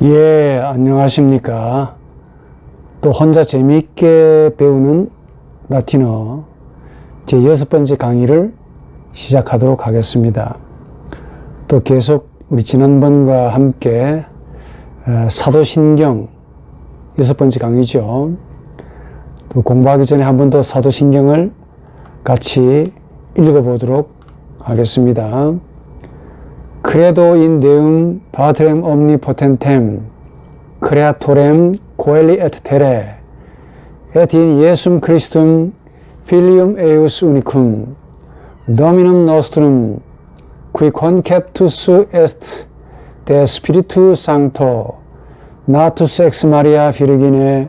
예, 안녕하십니까. 또 혼자 재미있게 배우는 라틴어 제 6번째 강의를 시작하도록 하겠습니다. 또 계속 우리 지난번과 함께 사도신경 6번째 강의죠. 또 공부하기 전에 한 번 더 사도신경을 같이 읽어보도록 하겠습니다. Credo in Deum Patrem omnipotentem, Creatorem coeli et terrae, et in Iesum Christum Filium eius unicum, Dominum nostrum, qui conceptus est de Spiritu Sancto, natus ex Maria Virgine,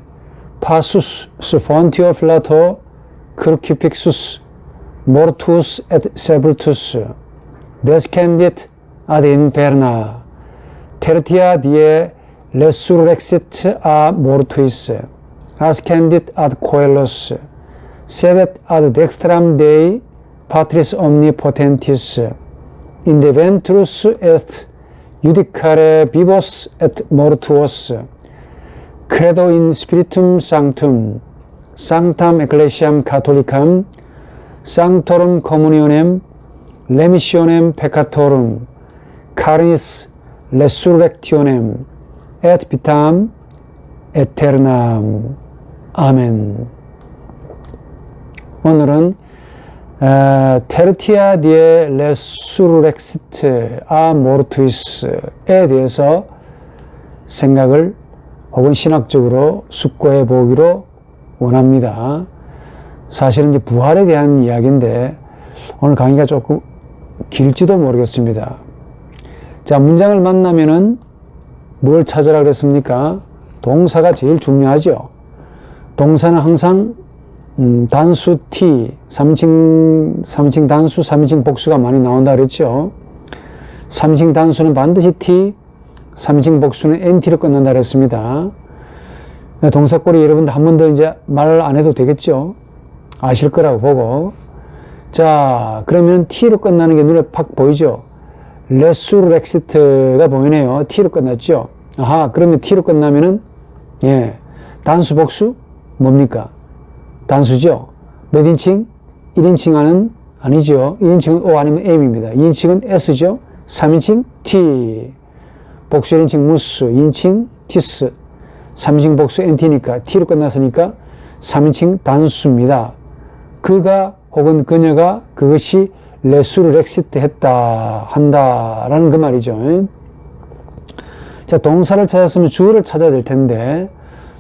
passus Pontio Pilato, crucifixus, mortus et sepultus, descendit ad inferna, tertia die resurrexit a mortuis, ascendit ad coelos, sedet ad dextram Dei Patris omnipotentis, in de ventrus est judicare vivos et mortuos, credo in Spiritum Sanctum, sanctam ecclesiam catholicam, sanctorum communionem, remissionem peccatorum, caris resurrectionem, et vitam aeternam. 아멘. 오늘은 tertia die resurrexit a mortuis에 대해서 생각을 혹은 신학적으로 숙고해 보기로 원합니다. 사실은 이제 부활에 대한 이야기인데 오늘 강의가 조금 길지도 모르겠습니다. 자, 문장을 만나면은 뭘 찾으라 그랬습니까? 동사가 제일 중요하죠. 동사는 항상 단수 T, 3인칭 단수, 3인칭 복수가 많이 나온다 그랬죠. 3인칭 단수는 반드시 T, 3인칭 복수는 NT로 끝난다 그랬습니다. 동사꼬리 여러분들 한 번 더 이제 말 안 해도 되겠죠. 아실 거라고 보고. 자, 그러면 T로 끝나는 게 눈에 팍 보이죠. resurrexit가 보이네요. T로 끝났죠. 아하, 그러면 T로 끝나면은, 예, 단수 복수? 뭡니까? 단수죠. 몇 인칭? 1인칭 아니죠. 1인칭은 O 아니면 M입니다. 2인칭은 S죠. 3인칭 T. 복수 1인칭 무스, 2인칭 티스. 3인칭 복수 NT니까, T로 끝났으니까 3인칭 단수입니다. 그가 혹은 그녀가 그것이 레수르렉시트 한다라는 그 말이죠. 자, 동사를 찾았으면 주어를 찾아야 될 텐데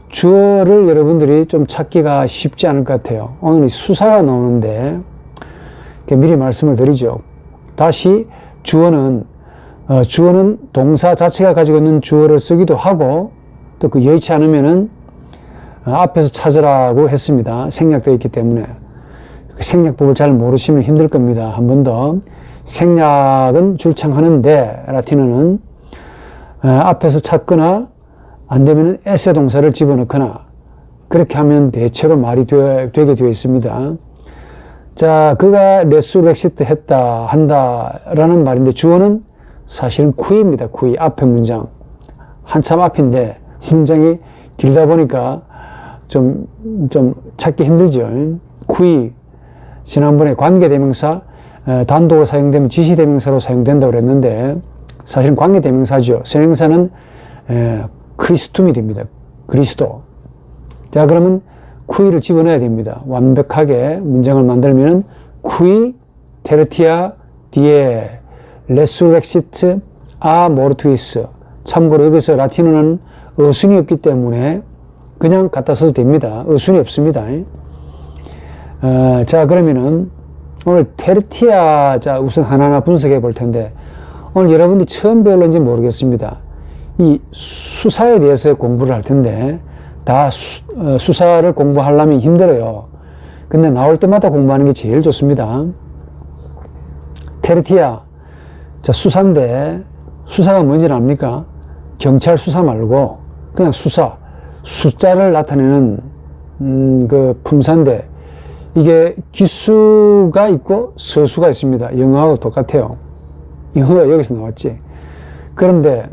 주어를 여러분들이 좀 찾기가 쉽지 않을 것 같아요. 오늘 수사가 나오는데 미리 말씀을 드리죠. 다시 주어는 동사 자체가 가지고 있는 주어를 쓰기도 하고 또 그 여의치 않으면은 앞에서 찾으라고 했습니다. 생략되어 있기 때문에. 생략법을 잘 모르시면 힘들 겁니다. 한 번 더. 생략은 줄창하는데 라틴어는 앞에서 찾거나 안 되면 에세 동사를 집어넣거나 그렇게 하면 대체로 말이 되게 되어 있습니다. 자, 그가 레수렉시트 한다라는 말인데 주어는 사실은 쿠이입니다. 쿠이. 앞에 문장. 한참 앞인데 문장이 길다 보니까 좀 찾기 힘들죠. 쿠이. 지난번에 관계대명사 단독으로 사용되면 지시대명사로 사용된다고 그랬는데 사실은 관계대명사죠. 선행사는 크리스툼이 됩니다. 그리스도. 자, 그러면 쿠이를 집어넣어야 됩니다. 완벽하게 문장을 만들면은 쿠이 테르티아 디에 레수렉시트 아 모르투이스. 참고로 여기서 라틴어는 어순이 없기 때문에 그냥 갖다 써도 됩니다. 어순이 없습니다. 자, 그러면은 오늘 테르티아, 자, 우선 하나하나 분석해 볼 텐데 오늘 여러분들이 처음 배울는지 모르겠습니다. 이 수사에 대해서 공부를 할 텐데 다 수사를 공부하려면 힘들어요. 근데 나올 때마다 공부하는 게 제일 좋습니다. 테르티아, 자, 수사인데 수사가 뭔지 압니까? 경찰 수사 말고 그냥 수사, 숫자를 나타내는 그 품사인데 이게 기수가 있고 서수가 있습니다. 영어하고 똑같아요. 영어가 여기서 나왔지. 그런데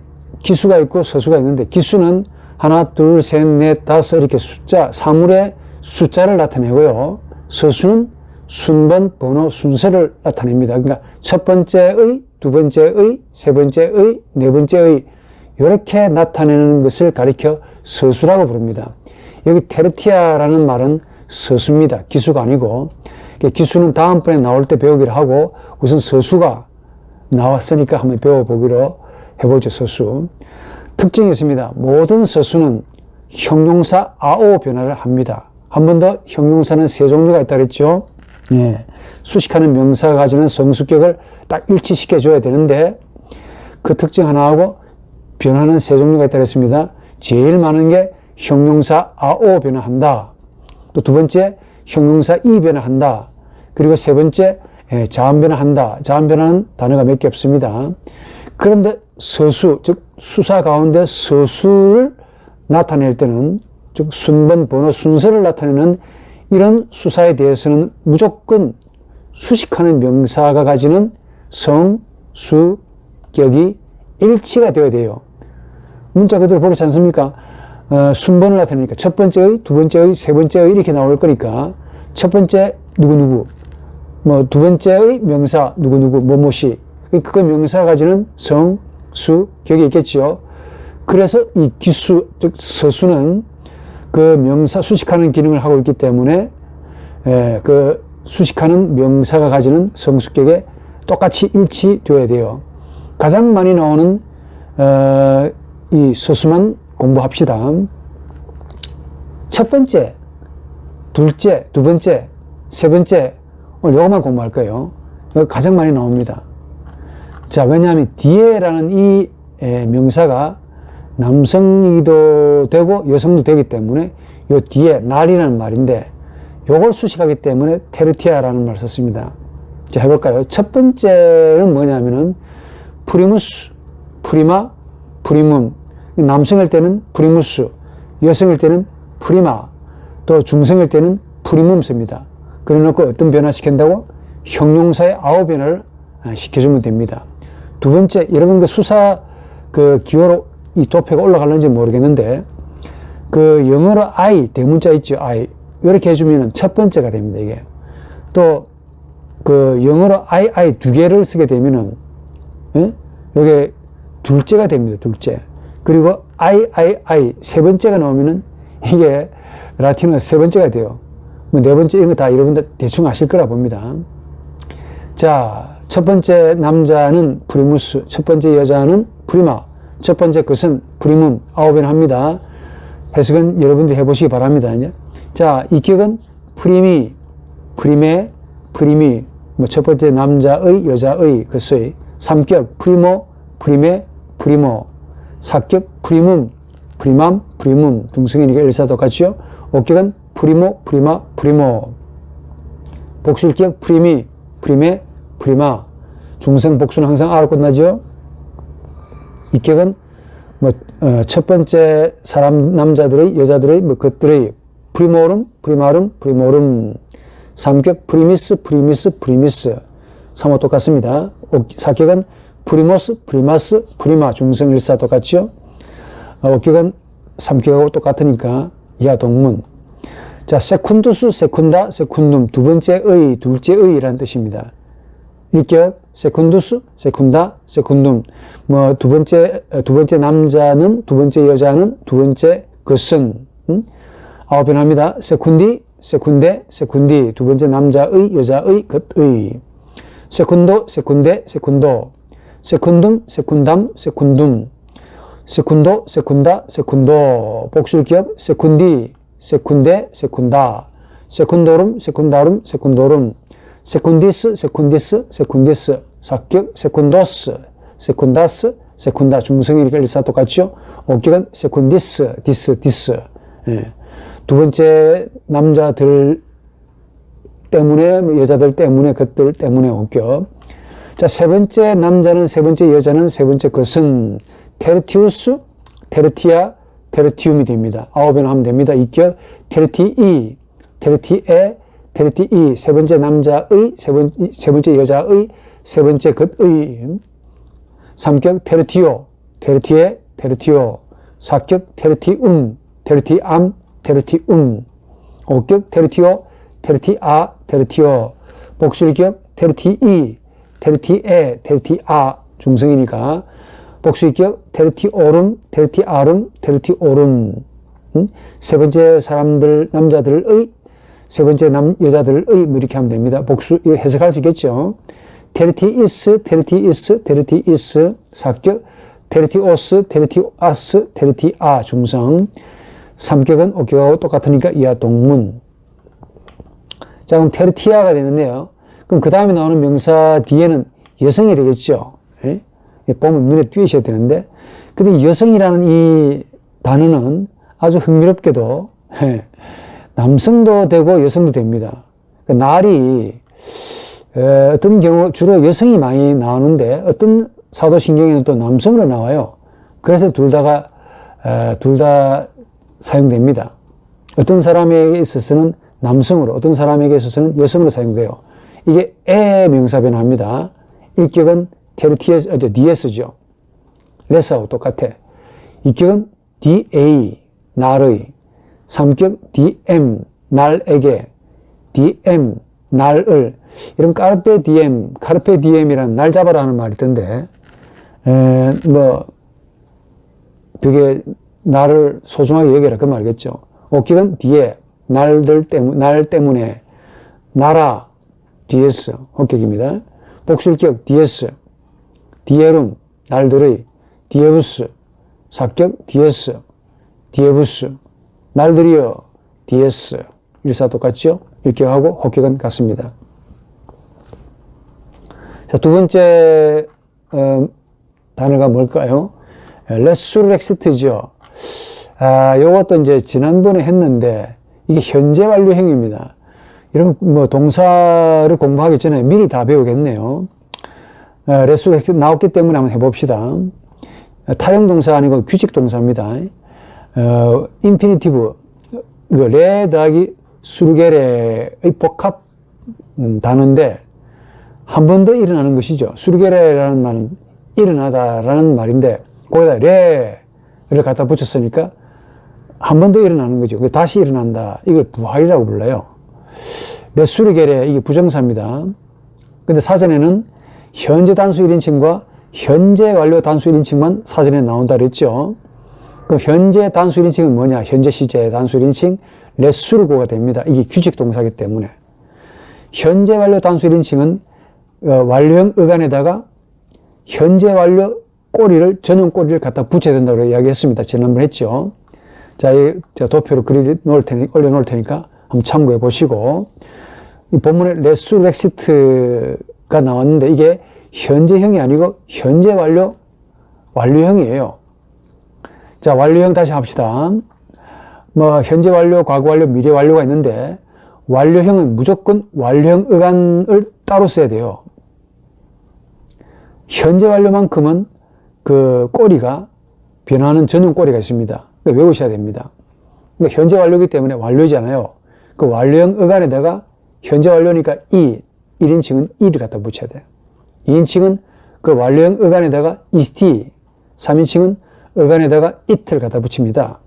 기수가 있고 서수가 있는데, 기수는 하나, 둘, 셋, 넷, 다섯 이렇게 숫자, 사물의 숫자를 나타내고요. 서수는 순번, 번호, 순서를 나타냅니다. 그러니까 첫 번째의, 두 번째의, 세 번째의, 네 번째의 이렇게 나타내는 것을 가리켜 서수라고 부릅니다. 여기 테르티아라는 말은 서수입니다. 기수가 아니고. 기수는 다음번에 나올 때 배우기로 하고, 우선 서수가 나왔으니까 한번 배워보기로 해보죠. 서수. 특징이 있습니다. 모든 서수는 형용사 아오 변화를 합니다. 한 번 더, 형용사는 세 종류가 있다 그랬죠. 예. 수식하는 명사가 가지는 성수격을 딱 일치시켜 줘야 되는데, 그 특징 하나하고 변화는 세 종류가 있다 그랬습니다. 제일 많은 게 형용사 아오 변화한다. 또 두 번째, 형용사 이 변화한다. 그리고 세 번째, 자음 변화한다. 자음 변화는 단어가 몇 개 없습니다. 그런데 서수, 즉 수사 가운데 서수를 나타낼 때는, 즉 순번, 번호, 순서를 나타내는 이런 수사에 대해서는 무조건 수식하는 명사가 가지는 성, 수, 격이 일치가 되어야 돼요. 문자 그대로 그렇지 않습니까? 순번을 나타내니까 첫 번째의, 두 번째의, 세 번째의 이렇게 나올 거니까 첫 번째 누구누구, 뭐 두 번째의 명사 누구누구, 뭐뭐시, 그거 명사가 가지는 성, 수, 격이 있겠죠. 그래서 이 기수, 즉 서수는 그 명사 수식하는 기능을 하고 있기 때문에 그 수식하는 명사가 가지는 성수격에 똑같이 일치되어야 돼요. 가장 많이 나오는 이 서수만 공부합시다. 첫 번째, 둘째, 두 번째, 세 번째, 오늘 요것만 공부할 거예요. 이거 가장 많이 나옵니다. 자, 왜냐하면 뒤에라는 이 명사가 남성이도 되고 여성도 되기 때문에 요 뒤에 날이라는 말인데 요걸 수식하기 때문에 테르티아라는 말을 썼습니다. 자, 해볼까요? 첫 번째는 뭐냐면은 프리무스, 프리마, 프리문. 남성일 때는 프리무스, 여성일 때는 프리마, 또 중성일 때는 프리문 씁니다. 그래 놓고 어떤 변화 시킨다고? 형용사의 아오 변화를 시켜주면 됩니다. 두 번째, 여러분 그 수사 그 기호로 이 도표가 올라가는지 모르겠는데, 그 영어로 I, 대문자 있죠, I. 이렇게 해주면은 첫 번째가 됩니다, 이게. 또, 그 영어로 I 두 개를 쓰게 되면은, 요게 둘째가 됩니다, 둘째. 그리고 I 세 번째가 나오면은 이게 라틴어가 세 번째가 돼요. 뭐 네 번째 이런 거 다 여러분들 대충 아실 거라 봅니다. 자, 첫 번째 남자는 프리무스, 첫 번째 여자는 프리마, 첫 번째 것은 프리문, 아홉변 합니다. 해석은 여러분들 해보시기 바랍니다. 이제. 자, 이 격은 프리미, 프리메, 프리미, 뭐 첫 번째 남자의, 여자의, 것의, 삼격 프리모, 프리메, 프리모, 사격 프리문, 프리맘, 프리문, 중성이니까 일사 똑같죠? 오격은 프리모, 프리마, 프리모, 복술격 프리미, 프리메, 프리마, 중성 복수는 항상 아로 끝나죠? 이격은 뭐 첫 번째 사람 남자들의 여자들의 뭐 것들의 프리모름, 프리마름, 프리모름, 삼격 프리미스, 프리미스, 프리미스, 삼호 똑같습니다. 사격은 프리모스, 프리마스, 프리마, 중성 일사 똑같죠? 오격은 삼격하고 똑같으니까 이하 동문. 자, 세쿤두스, 세쿤다, 세쿤둠, 두 번째의, 둘째의 이라는 뜻입니다. 일격, 세쿤두스, 세쿤다, 세쿤둠. 뭐, 두 번째 남자는, 두 번째 여자는, 두 번째 것은, 아홉 변합니다. 세쿤디, 세쿤데, 세쿤디. 두 번째 남자의, 여자의, 것의. 세쿤도, 세쿤데, 세쿤도. 세쿤둠, 세쿤담, 세쿤둠. 세쿤도, 세쿤다, 세쿤도. 복술격, 세쿤디, 세쿤데, 세쿤다. 세쿤도름, 세쿤다름, 세쿤도름. 세쿤디스, 세쿤디스, 세쿤디스. 사격, 세쿤도스, 세쿤다스, 세쿤다. 중성이니까 일사 똑같죠? 오격은 세쿤디스, 디스. 예. 두 번째 남자들 때문에, 여자들 때문에, 것들 때문에 오격. 자, 세 번째 남자는, 세 번째 여자는, 세 번째 것은 테르티우스, 테르티아, 테르티움이 됩니다. 아홉변 하면 됩니다. 이격 테르티이, 테르티에, 테르티이. 세 번째 남자의, 세 번째 여자의, 세 번째 것의. 삼격 테르티오, 테르티에, 테르티오, 사격 테르티움, 테르티암, 테르티움, 오격 테르티오, 테르티아, 테르티오, 복수일격 테르티이, 테르티에, 테르티아, 중성이니까 복수일격 테르티오름, 테르티아름, 테르티오름. 세 번째 사람들, 남자들의, 세 번째 여자들의 뭐 이렇게 하면 됩니다. 복수, 이거 해석할 수 있겠죠. 테르티이스, 테르티이스, 테르티이스, 사격, 테르티오스, 테르티아스, 테르티아, 중성. 삼격은 오격하고 똑같으니까 이하 동문. 자, 그럼 테르티아가 되는데요. 그럼 그 다음에 나오는 명사 뒤에는 여성이 되겠죠. 예? 보면 눈에 띄셔야 되는데. 근데 여성이라는 이 단어는 아주 흥미롭게도 남성도 되고 여성도 됩니다. 그러니까 날이 어떤 경우 주로 여성이 많이 나오는데 어떤 사도신경에는 또 남성으로 나와요. 그래서 둘 다 사용됩니다. 어떤 사람에게 있어서는 남성으로, 어떤 사람에게 있어서는 여성으로 사용돼요. 이게 에 명사 변화입니다. 일격은 DS죠. 레스하고 똑같아. 이격은 DA, 날의. 삼격 DM, 날에게. DM, 날을. 이런 카르페 디엠이라는 날 잡아라는 말이 있던데, 되게 나를 소중하게 여겨라 그 말이겠죠. 옥격은 뒤에, 날 때문에, 나라, DS, 옥격입니다. 복수일격 DS, 디에룸, 날들의, 디에부스, 사격 DS, 디에부스, 날들이여, DS, 일사 똑같죠? 일격하고 혹격은 같습니다. 자, 두 번째 단어가 뭘까요? 레수렉시트죠. 요것도 이제 지난번에 했는데 이게 현재 완료형입니다. 이런 뭐 동사를 공부하기 전에 미리 다 배우겠네요. 레수렉시트 나왔기 때문에 한번 해봅시다. 타령 동사 아니고 규칙 동사입니다. 인피니티브, 레 더하기 수르게레의 복합 단어인데 한 번 더 일어나는 것이죠. 수르게레라는 말은 일어나다라는 말인데 거기다 레를 갖다 붙였으니까 한 번 더 일어나는 거죠. 다시 일어난다. 이걸 부활이라고 불러요. 레수르게레, 이게 부정사입니다. 근데 사전에는 현재 단수 1인칭과 현재 완료 단수 1인칭만 사전에 나온다 그랬죠. 그럼 현재 단수 1인칭은 뭐냐? 현재 시제 단수 1인칭 레수르고가 됩니다. 이게 규칙 동사이기 때문에. 현재 완료 단수 1인칭은 완료형 의간에다가 현재 완료 꼬리를, 전용 꼬리를 갖다 붙여야 된다고 이야기했습니다. 지난번 했죠. 자, 제가 도표로 올려놓을 테니까 한번 참고해 보시고, 이 본문에 레수렉시트가 나왔는데 이게 현재형이 아니고 현재 완료형이에요. 자, 완료형 다시 합시다. 현재 완료, 과거 완료, 미래 완료가 있는데 완료형은 무조건 완료형 의간을 따로 써야 돼요. 현재 완료만큼은 그 꼬리가 변화하는 전용 꼬리가 있습니다. 그러니까 외우셔야 됩니다. 그러니까 현재 완료이기 때문에 완료잖아요. 그 완료형 의간에다가 현재 완료니까 1인칭은 이를 갖다 붙여야 돼요. 2인칭은 그 완료형 의간에다가 ist, 3인칭은 의간에다가 it를 갖다 붙입니다.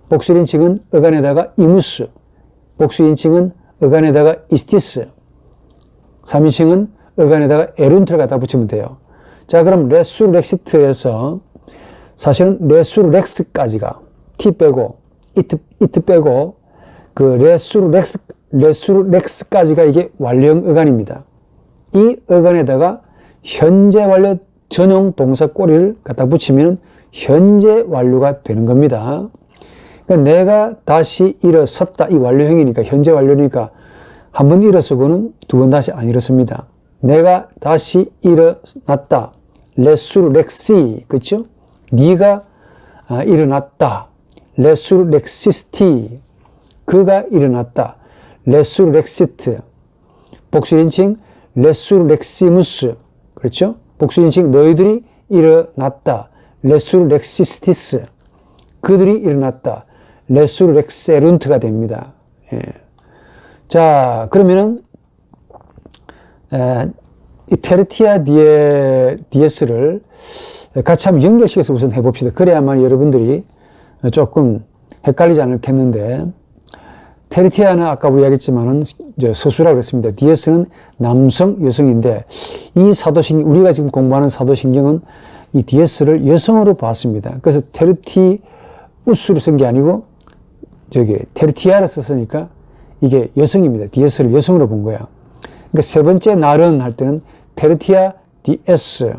복수 1인칭은 의간에다가 imus, 복수 2인칭은 의간에다가 istis, 3인칭은 의간에다가 에룬트를 갖다 붙이면 돼요. 자, 그럼 레수렉시트에서 사실은 레수렉스까지가 t 빼고 it 빼고 그 레수렉스까지가 이게 완료형 의간입니다. 이 의간에다가 현재 완료 전용 동사 꼬리를 갖다 붙이면 현재 완료가 되는 겁니다. 그러니까 내가 다시 일어섰다. 이 완료형이니까, 현재 완료니까 한 번 일어서고는 두 번 다시 안 일어섭니다. 내가 다시 일어났다. 레수렉시, 그렇죠? 네가 일어났다. 레수렉시스티, 그가 일어났다. 레수렉시트, 복수인칭 레수렉시무스, 그렇죠? 복수인칭 너희들이 일어났다. 레수렉시스티스, 그들이 일어났다. 레수렉세룬트가 됩니다. 예. 자, 그러면은 이 테르티아 DS를 같이 한번 연결시켜서 우선 해봅시다. 그래야만 여러분들이 조금 헷갈리지 않겠는데, 테르티아는 아까 우리 이야기했지만은 서수라고 그랬습니다. DS는 남성, 여성인데, 이 사도신경, 우리가 지금 공부하는 사도신경은 이 DS를 여성으로 봤습니다. 그래서 테르티우스를 쓴 게 아니고, 테르티아를 썼으니까 이게 여성입니다. DS를 여성으로 본 거야. 그러니까 세 번째 날은 할 때는 테르티아 DS,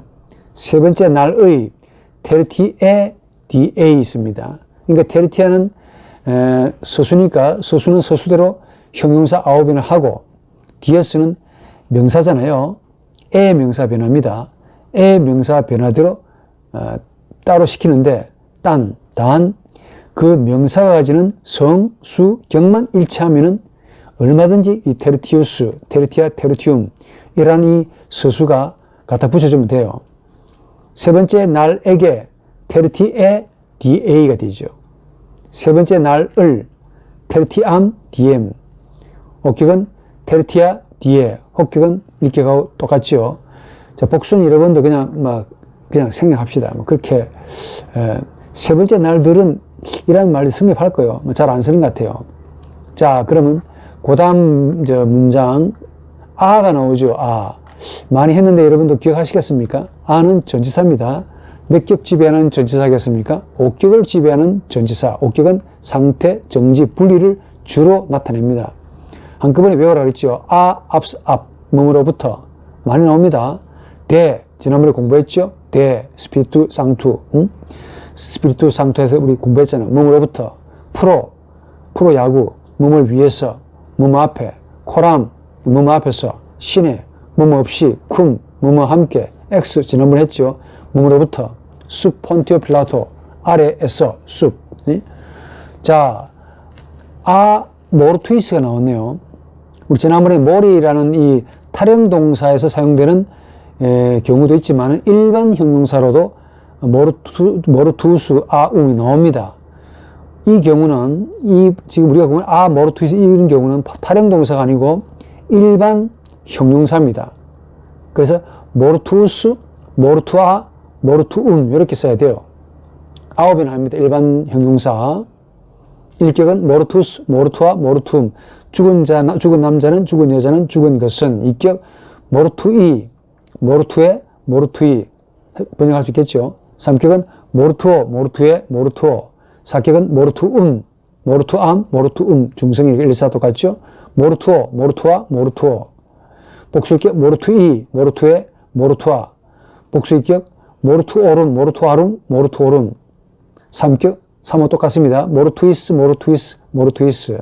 세 번째 날의 테르티에 DA 있습니다. 그러니까 테르티아는 서수니까 서수는 서수대로 형용사 아우변을 하고, DS는 명사잖아요. 의 명사 변화입니다. 의 명사 변화대로 따로 시키는데, 단 그 명사가 가지는 성, 수, 격만 일치하면은 얼마든지 이 테르티우스, 테르티아, 테르티움 이라는 이 서수가 갖다 붙여주면 돼요. 세 번째 날에게 테르티에 DA가 되죠. 세 번째 날을 테르티암 DM, 어격은 테르티아 DA, 혹격은 일격하고 똑같죠. 자, 복수는 여러분도 그냥 생략합시다. 그렇게 세 번째 날들은 이라는 말이 성립할 거예요. 잘 안 쓰는 것 같아요. 자, 그러면 그 다음 문장 아가 나오죠. 아, 많이 했는데 여러분도 기억하시겠습니까? 아는 전치사입니다. 몇 격 지배하는 전치사겠습니까? 옥격을 지배하는 전치사. 옥격은 상태, 정지, 분리를 주로 나타냅니다. 한꺼번에 외우라 그랬죠. 아, 앞, 뭐뭐로부터 많이 나옵니다. 대, 지난번에 공부했죠. 대, 스피리투 상투, 스피리투 상투에서 우리 공부했잖아요. 뭐뭐로부터, 프로 야구, 뭐뭐 위해서, 뭐뭐 앞에, 코람, 뭐뭐 앞에서, 시내, 뭐뭐 없이, 쿰, 뭐뭐 함께, 엑스, 지난번에 했죠. 뭐뭐로부터, 숲, 폰티오 필라토, 아래에서, 숲. 자, 모르투이스가 나왔네요. 우리 지난번에 모리라는 이 타령동사에서 사용되는 경우도 있지만 일반 형용사로도 모르투스, 아움이 나옵니다. 이 경우는 지금 우리가 보면 모르투이스 이런 경우는 타령동사가 아니고 일반 형용사입니다. 그래서 모르투스, 모르투아, 모르투움 이렇게 써야 돼요. 아홉이나 합니다. 일반 형용사. 일격은 모르투스, 모르투아, 모르투움. 죽은 남자는, 죽은 여자는, 죽은 것은. 이격 모르투이, 모르투에, 모르투이. 번역할 수 있겠죠. 삼격은 모르투어, 모르투에, 모르투어. 사격은 모르투움, 모르투암, 모르투움. 중성이 일사 똑같죠. 모르투어, 모르투아, 모르투어. 복수격 모르투이, 모르투에, 모르투아. 복수격 모르투오름, 모르투아름, 모르투오름. 삼격 삼호 똑같습니다. 모르투이스, 모르투이스, 모르투이스.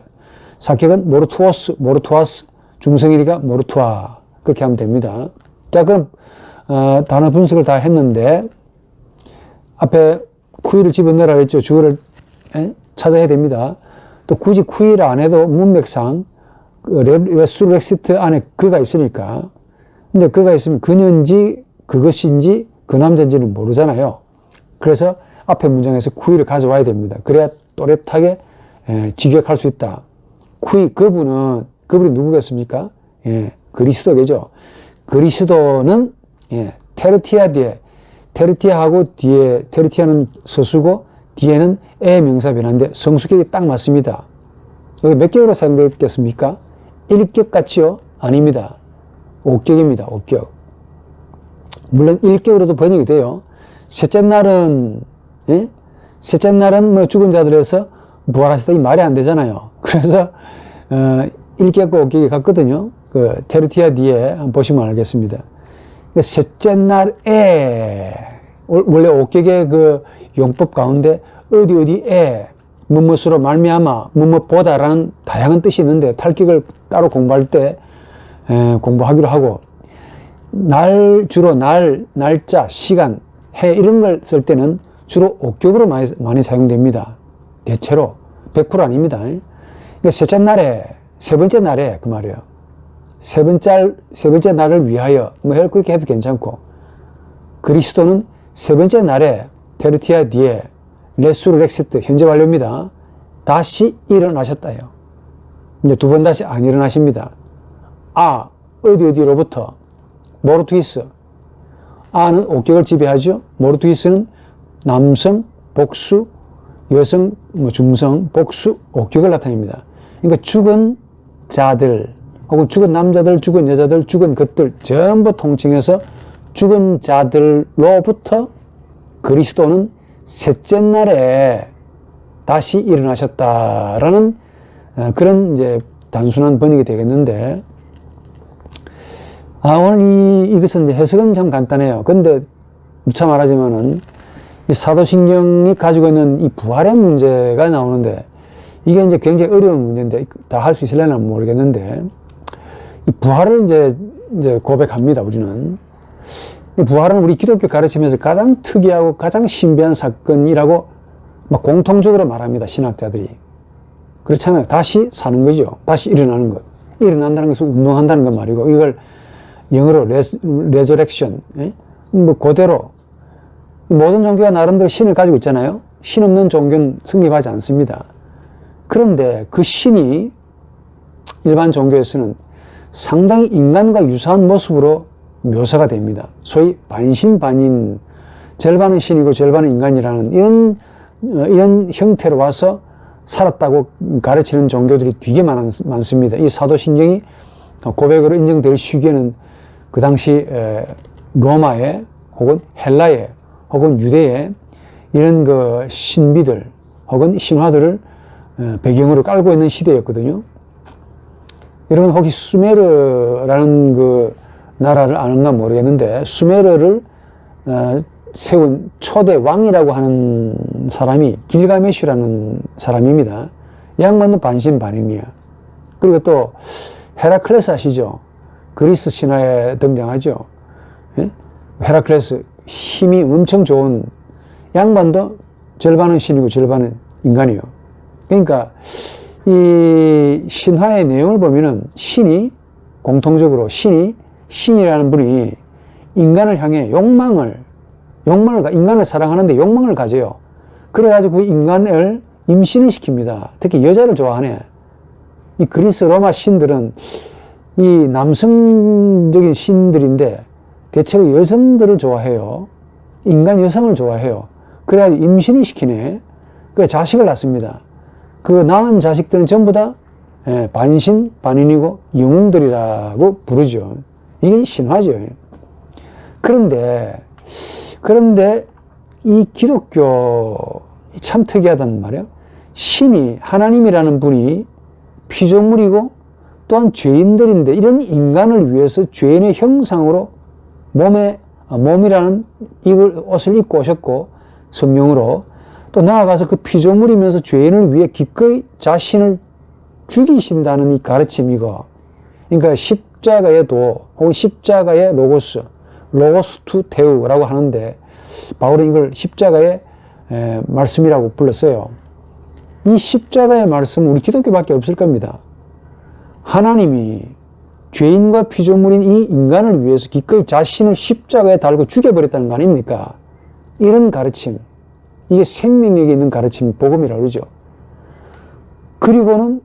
사격은 모르투오스, 모르투아스. 중성일이가 모르투아. 그렇게 하면 됩니다. 자, 그럼 단어 분석을 다 했는데 앞에 쿠이를 집어넣으라 그랬죠. 주어를 찾아야 됩니다. 또 굳이 쿠이를 안 해도 문맥상 레수렉시트 안에 그가 있으니까. 근데 그가 있으면 그녀인지 그것인지 그 남자인지는 모르잖아요. 그래서 앞에 문장에서 쿠이를 가져와야 됩니다. 그래야 또렷하게 직역할 수 있다. 쿠이, 그분이 누구겠습니까? 그리스도겠죠. 그리스도는 테르티아 뒤에, 테르티아하고 뒤에, 테르티아는 서수고 뒤에는 의 명사 변화인데 성수격이 딱 맞습니다. 여기 몇 격으로 사용되겠습니까? 1격 같지요? 아닙니다. 5격입니다. 5격. 물론 1격으로도 번역이 돼요. 셋째 날은 죽은 자들에서 부활하셨다 이 말이 안 되잖아요. 그래서 1격과 5격이 같거든요. 그 테르티아 뒤에 한번 보시면 알겠습니다. 셋째 날에 원래 5격의 그 용법 가운데 어디에 무엇으로 말미암아 무엇보다라는 다양한 뜻이 있는데 탈격을 따로 공부할 때 공부하기로 하고 주로 날짜, 시간, 해 이런 걸 쓸 때는 주로 5격으로 많이 사용됩니다. 대체로 100% 아닙니다. 그러니까 셋째 날에, 세 번째 날에 그 말이에요. 세 번째 날을 위하여 그렇게 해도 괜찮고 그리스도는 세 번째 날에 테르티아 뒤에 레수렉시트 현재 완료입니다. 다시 일어나셨다요. 이제 두 번 다시 안 일어나십니다. 어디로부터 모르투이스 아는 옥격을 지배하죠. 모르투이스는 남성, 복수, 여성, 중성, 복수, 옥격을 나타냅니다. 그러니까 죽은 자들, 혹은 죽은 남자들, 죽은 여자들, 죽은 것들 전부 통칭해서 죽은 자들로부터 그리스도는 셋째 날에 다시 일어나셨다라는 그런 이제 단순한 번역이 되겠는데, 오늘 이것은 이제 해석은 참 간단해요. 근데 무차 말하지만은 이 사도신경이 가지고 있는 이 부활의 문제가 나오는데, 이게 이제 굉장히 어려운 문제인데 다 할 수 있을려나 모르겠는데, 이 부활을 이제 고백합니다. 우리는 이 부활은 우리 기독교 가르침에서 가장 특이하고 가장 신비한 사건이라고 막 공통적으로 말합니다. 신학자들이. 그렇잖아요. 다시 사는 거죠. 다시 일어나는 것. 일어난다는 것은 운동한다는 것 말이고, 이걸 영어로 레저렉션, 뭐 그대로 모든 종교가 나름대로 신을 가지고 있잖아요. 신 없는 종교는 성립하지 않습니다. 그런데 그 신이 일반 종교에서는 상당히 인간과 유사한 모습으로 묘사가 됩니다. 소위 반신반인, 절반은 신이고 절반은 인간이라는 이런 형태로 와서 살았다고 가르치는 종교들이 되게 많습니다. 이 사도신경이 고백으로 인정될 시기에는 그 당시 로마에 혹은 헬라에 혹은 유대에 이런 그 신비들 혹은 신화들을 배경으로 깔고 있는 시대였거든요. 여러분 혹시 수메르라는 그 나라를 아는가 모르겠는데, 수메르를 세운 초대 왕이라고 하는 사람이 길가메슈라는 사람입니다. 이 양반도 반신반인이야. 그리고 또 헤라클레스 아시죠? 그리스 신화에 등장하죠. 예? 헤라클레스 힘이 엄청 좋은 양반도 절반은 신이고 절반은 인간이에요. 그러니까 이 신화의 내용을 보면은 공통적으로 신이라는 분이 인간을 향해 인간을 사랑하는데 욕망을 가져요. 그래가지고 그 인간을 임신을 시킵니다. 특히 여자를 좋아하네. 이 그리스 로마 신들은 이 남성적인 신들인데 대체로 여성들을 좋아해요. 인간 여성을 좋아해요. 그래가지고 임신을 시키네. 그래 자식을 낳습니다. 그 낳은 자식들은 전부 다 반신, 반인이고 영웅들이라고 부르죠. 이게 신화죠. 그런데 이 기독교 참 특이하단 말이에요. 신이, 하나님이라는 분이 피조물이고 또한 죄인들인데, 이런 인간을 위해서 죄인의 형상으로 몸이라는 옷을 입고 오셨고, 성령으로 또 나아가서 그 피조물이면서 죄인을 위해 기꺼이 자신을 죽이신다는 이 가르침이고, 그러니까 십자가의 도 혹은 십자가의 로고스 투 테우라고 하는데, 바울은 이걸 십자가의 말씀이라고 불렀어요. 이 십자가의 말씀은 우리 기독교밖에 없을 겁니다. 하나님이 죄인과 피조물인 이 인간을 위해서 기꺼이 자신을 십자가에 달고 죽여버렸다는 거 아닙니까? 이런 가르침, 이게 생명력이 있는 가르침이 복음이라고 그러죠. 그리고는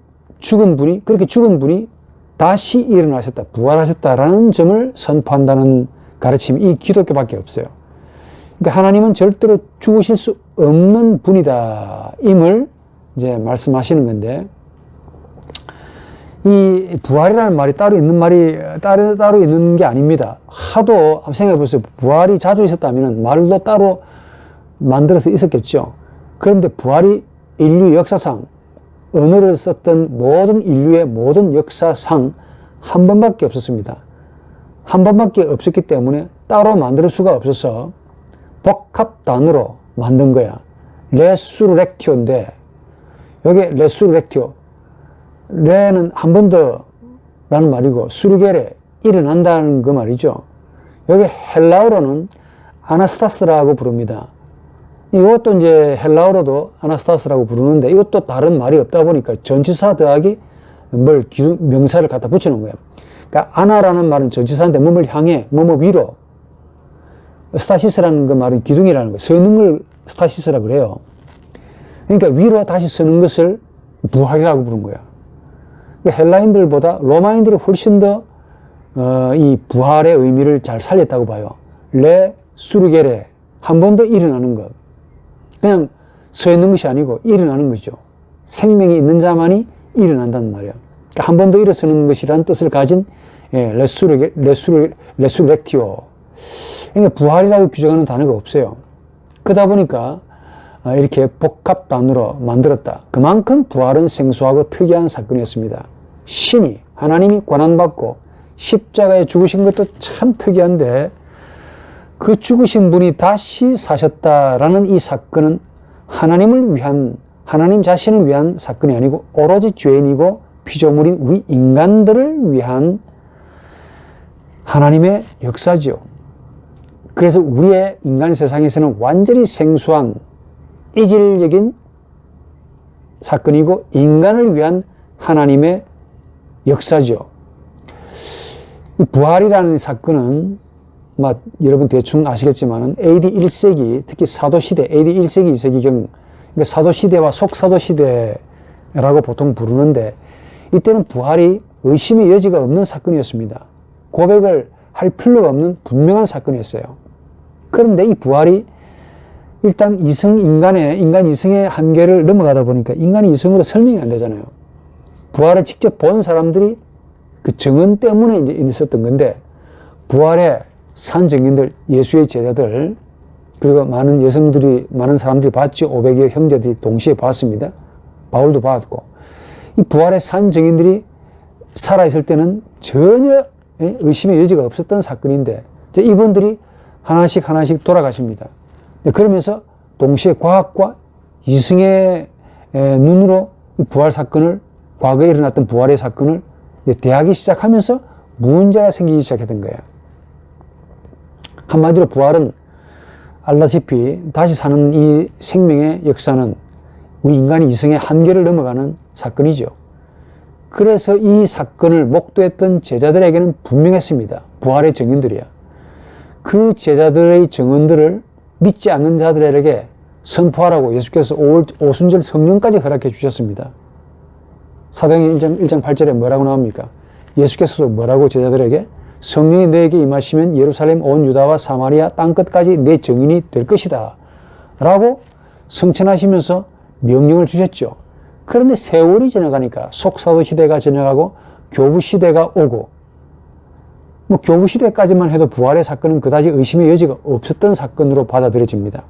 그렇게 죽은 분이 다시 일어나셨다, 부활하셨다라는 점을 선포한다는 가르침이 이 기독교밖에 없어요. 그러니까 하나님은 절대로 죽으실 수 없는 분이다 임을 이제 말씀하시는 건데, 이 부활이라는 말이 따로 있는 게 아닙니다. 하도 생각해 보세요. 부활이 자주 있었다면 말도 따로 만들어서 있었겠죠. 그런데 부활이 인류 역사상, 언어를 썼던 모든 인류의 모든 역사상 한 번밖에 없었습니다. 한 번밖에 없었기 때문에 따로 만들 수가 없어서 복합 단어로 만든 거야. 레수렉티오인데, 여기 레수렉티오, 레는 한 번 더라는 말이고, 수르게레, 일어난다는 그 말이죠. 여기 헬라어로는 아나스타스라고 부릅니다. 이것도 이제 헬라어로도 아나스타스라고 부르는데, 이것도 다른 말이 없다 보니까 전치사 더하기 명사를 갖다 붙이는 거예요. 그러니까 아나라는 말은 전치사인데 몸을 향해, 뭐뭐 위로. 스타시스라는 그 말은 기둥이라는 거예요. 서는 걸 스타시스라고 그래요. 그러니까 위로 다시 서는 것을 부활이라고 부른 거야. 그러니까 헬라인들보다 로마인들이 훨씬 더 이 부활의 의미를 잘 살렸다고 봐요. 레수르게레, 한 번 더 일어나는 것. 그냥 서 있는 것이 아니고 일어나는 거죠. 생명이 있는 자만이 일어난다는 말이에요. 그러니까 한 번 더 일어서는 것이라는 뜻을 가진 레수렉티오. 그러니까 부활이라고 규정하는 단어가 없어요. 그러다 보니까 이렇게 복합 단어로 만들었다. 그만큼 부활은 생소하고 특이한 사건이었습니다. 신이, 하나님이 권한받고 십자가에 죽으신 것도 참 특이한데 그 죽으신 분이 다시 사셨다라는 이 사건은 하나님을 위한, 하나님 자신을 위한 사건이 아니고 오로지 죄인이고 피조물인 우리 인간들을 위한 하나님의 역사지요. 그래서 우리의 인간 세상에서는 완전히 생소한 이질적인 사건이고 인간을 위한 하나님의 역사죠. 이 부활이라는 사건은 여러분 대충 아시겠지만 AD 1세기, 특히 사도시대, AD 1세기, 2세기경, 그러니까 사도시대와 속사도시대라고 보통 부르는데 이때는 부활이 의심의 여지가 없는 사건이었습니다. 고백을 할 필요가 없는 분명한 사건이었어요. 그런데 이 부활이 일단 인간 이성의 한계를 넘어가다 보니까 인간이 이성으로 설명이 안 되잖아요. 부활을 직접 본 사람들이 그 증언 때문에 이제 있었던 건데, 부활의 산 증인들, 예수의 제자들, 그리고 많은 사람들이 봤죠. 500여 형제들이 동시에 봤습니다. 바울도 봤고, 이 부활의 산 증인들이 살아있을 때는 전혀 의심의 여지가 없었던 사건인데, 이분들이 하나씩 돌아가십니다. 그러면서 동시에 과학과 이성의 눈으로 이 부활 사건을, 과거에 일어났던 부활의 사건을 대하기 시작하면서 문제가 생기기 시작했던 거예요. 한마디로 부활은 알다시피 다시 사는 이 생명의 역사는 우리 인간의 이성의 한계를 넘어가는 사건이죠. 그래서 이 사건을 목도했던 제자들에게는 분명했습니다. 부활의 증인들이야. 그 제자들의 증언들을 믿지 않는 자들에게 선포하라고 예수께서 오순절 성령까지 허락해 주셨습니다. 사도행전 1장 8절에 뭐라고 나옵니까? 예수께서도 뭐라고 제자들에게 성령이 너에게 임하시면 예루살렘 온 유다와 사마리아 땅끝까지 내 증인이 될 것이다 라고 성천하시면서 명령을 주셨죠. 그런데 세월이 지나가니까 속사도 시대가 지나가고 교부 시대가 오고, 교부 시대까지만 해도 부활의 사건은 그다지 의심의 여지가 없었던 사건으로 받아들여집니다.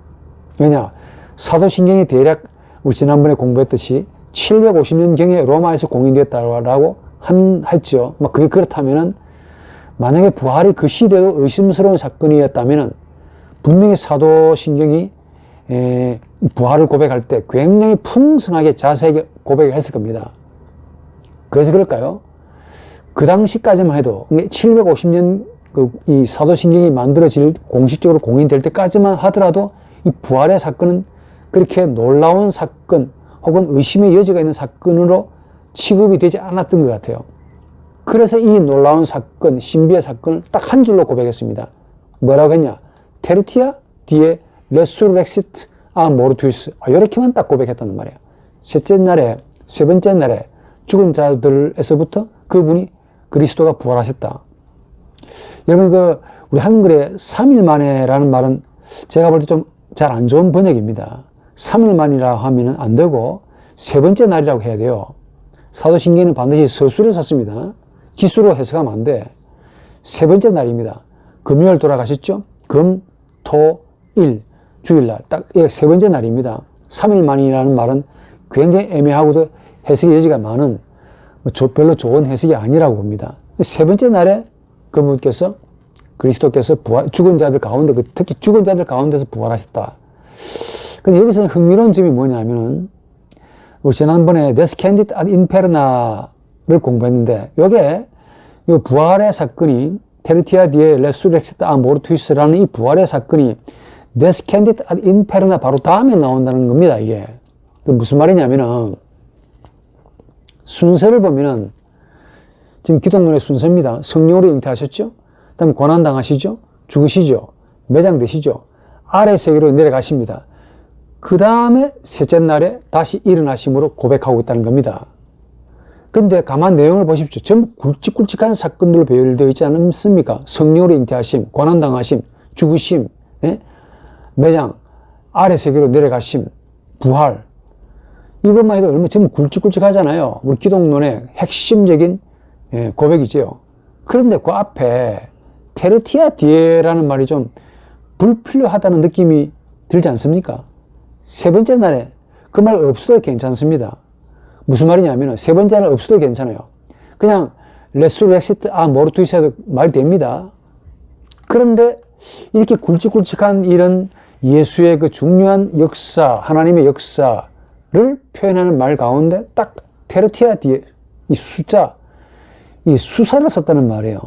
왜냐? 사도신경이 대략 우리 지난번에 공부했듯이 750년경에 로마에서 공인되었다고 했죠. 그게 그렇다면은 만약에 부활이 그 시대도 의심스러운 사건이었다면은 분명히 사도신경이 부활을 고백할 때 굉장히 풍성하게 자세하게 고백을 했을 겁니다. 그래서 그럴까요? 그 당시까지만 해도 750년 이 사도신경이 공식적으로 공인될 때까지만 하더라도 이 부활의 사건은 그렇게 놀라운 사건 혹은 의심의 여지가 있는 사건으로 취급이 되지 않았던 것 같아요. 그래서 이 놀라운 사건, 신비의 사건을 딱 한 줄로 고백했습니다. 뭐라고 했냐? 테르티아 디에 레수렉시트 모르투이스. 이렇게만 딱 고백했다는 말이에요. 세 번째 날에 죽은 자들에서부터 그분이 그리스도가 부활하셨다. 여러분, 우리 한글에 3일 만에라는 말은 제가 볼 때 좀 잘 안 좋은 번역입니다. 3일 만이라 하면은 안 되고 세 번째 날이라고 해야 돼요. 사도신경은 반드시 서술을 썼습니다. 기수로 해석하면 안 돼. 세 번째 날입니다. 금요일 돌아가셨죠? 금, 토, 일, 주일날. 딱 세 번째 날입니다. 3일 만이라는 말은 굉장히 애매하고도 해석의 여지가 많은 별로 좋은 해석이 아니라고 봅니다. 세 번째 날에 그분께서 그리스도께서 죽은 자들 가운데, 특히 죽은 자들 가운데서 부활하셨다. 근데 여기서 흥미로운 점이 뭐냐면은 우리 지난번에 Descendit ad Inferna를 공부했는데 요게 이 부활의 사건이 테르티아 디에 레수렉시트 모르투이스라는 이 부활의 사건이 Descendit ad Inferna 바로 다음에 나온다는 겁니다. 이게 무슨 말이냐면은 순서를 보면은 지금 기독론의 순서입니다. 성령으로 잉태하셨죠? 그 다음에 고난당하시죠? 죽으시죠? 매장되시죠? 아래 세계로 내려가십니다. 그 다음에 셋째 날에 다시 일어나심으로 고백하고 있다는 겁니다. 근데 가만 내용을 보십시오. 전부 굵직굵직한 사건들로 배열되어 있지 않습니까? 성령으로 잉태하심, 고난당하심, 죽으심, 예? 매장, 아래 세계로 내려가심, 부활. 이것만 해도 얼마나 지금 굵직굵직하잖아요. 우리 기독론의 핵심적인 고백이죠. 그런데 그 앞에 테르티아 디에라는 말이 좀 불필요하다는 느낌이 들지 않습니까? 세 번째 날에 그 말 없어도 괜찮습니다. 무슨 말이냐면 세 번째 날 없어도 괜찮아요. 그냥 레수렉시트 모르투이스 해도 말이 됩니다. 그런데 이렇게 굵직굵직한 이런 예수의 그 중요한 역사, 하나님의 역사를 표현하는 말 가운데 딱 테르티아 디에 이 숫자, 이 수사를 썼다는 말이에요.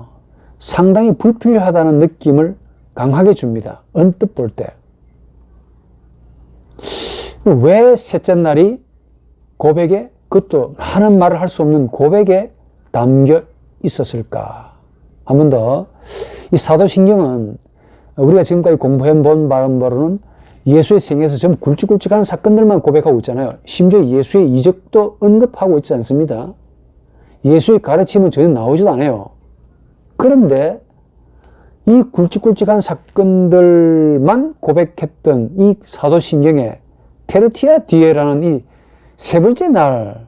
상당히 불필요하다는 느낌을 강하게 줍니다. 언뜻 볼 때. 왜 셋째 날이 고백에, 그것도 많은 말을 할 수 없는 고백에 담겨 있었을까? 한 번 더. 이 사도신경은 우리가 지금까지 공부해 본 바로는 예수의 생애에서 전부 굵직굵직한 사건들만 고백하고 있잖아요. 심지어 예수의 이적도 언급하고 있지 않습니다. 예수의 가르침은 전혀 나오지도 않아요. 그런데 이 굵직굵직한 사건들만 고백했던 이 사도신경에 테르티아 디에라는 이 세 번째 날,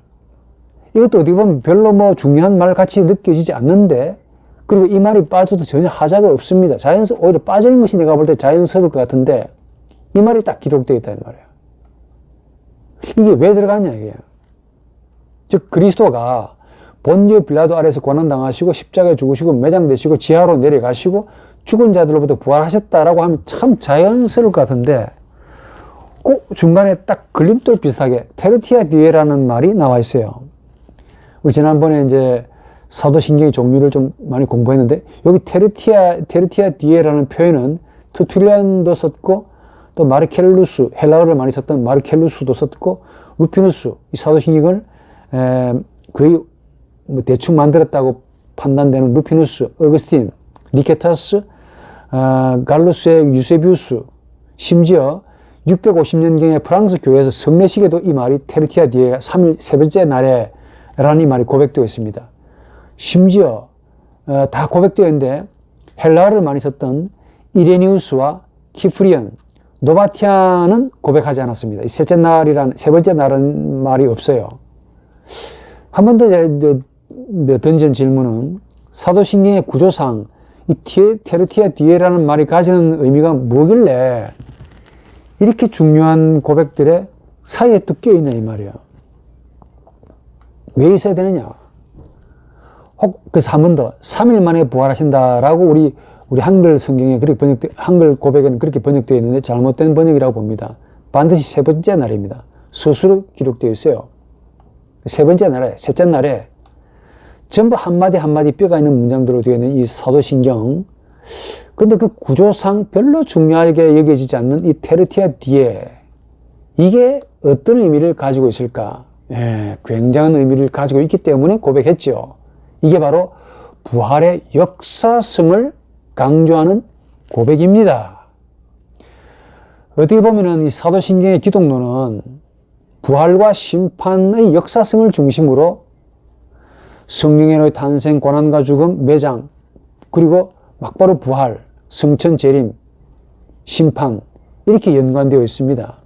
이것도 어떻게 보면 별로 뭐 중요한 말 같이 느껴지지 않는데, 그리고 이 말이 빠져도 전혀 하자가 없습니다. 오히려 빠지는 것이 내가 볼 때 자연스러울 것 같은데, 이 말이 딱 기록되어 있다는 말이에요. 이게 왜 들어갔냐, 이게. 즉, 그리스도가 본디오 빌라도 아래에서 고난당하시고, 십자가에 죽으시고, 매장되시고, 지하로 내려가시고, 죽은 자들로부터 부활하셨다라고 하면 참 자연스러울 것 같은데, 꼭 중간에 딱 걸림돌 비슷하게 테르티아 디에라는 말이 나와 있어요. 우리 지난번에 이제 사도신경의 종류를 좀 많이 공부했는데, 여기 테르티아 디에라는 표현은 터툴리안도 썼고, 또 마르켈루스, 헬라어를 많이 썼던 마르켈루스도 썼고, 루피누스, 이 사도신경을 거의 뭐 대충 만들었다고 판단되는 루피누스, 어거스틴, 니케타스, 갈루스의 유세비우스, 심지어 650년경에 프랑스 교회에서 성례식에도 이 말이 테르티아 디에가 3일 세 번째 날에 라는 이 말이 고백되어 있습니다. 심지어 다 고백되어 있는데 헬라어를 많이 썼던 이레니우스와 키프리언, 노바티안은 고백하지 않았습니다. 이 셋째 날이란, 세 번째 날은 말이 없어요. 한 번 더 던진 질문은 사도신경의 구조상 이 테르티아 디에라는 말이 가지는 의미가 뭐길래 이렇게 중요한 고백들의 사이에 또 껴있냐 이 말이야. 왜 있어야 되느냐? 그래서 한 번 더 3일 만에 부활하신다라고 우리 한글 성경에 그렇게 한글 고백에는 그렇게 번역되어 있는데 잘못된 번역이라고 봅니다. 반드시 세 번째 날입니다. 스스로 기록되어 있어요. 세 번째 날에, 셋째 날에 전부 한마디 한마디 뼈가 있는 문장들로 되어 있는 이 사도신경. 근데 그 구조상 별로 중요하게 여겨지지 않는 이 테르티아 디에, 이게 어떤 의미를 가지고 있을까? 굉장한 의미를 가지고 있기 때문에 고백했죠. 이게 바로 부활의 역사성을 강조하는 고백입니다. 어떻게 보면은 이 사도신경의 기독론은 부활과 심판의 역사성을 중심으로 성령의 탄생, 고난과 죽음, 매장, 그리고 막바로 부활, 성천 재림, 심판, 이렇게 연관되어 있습니다.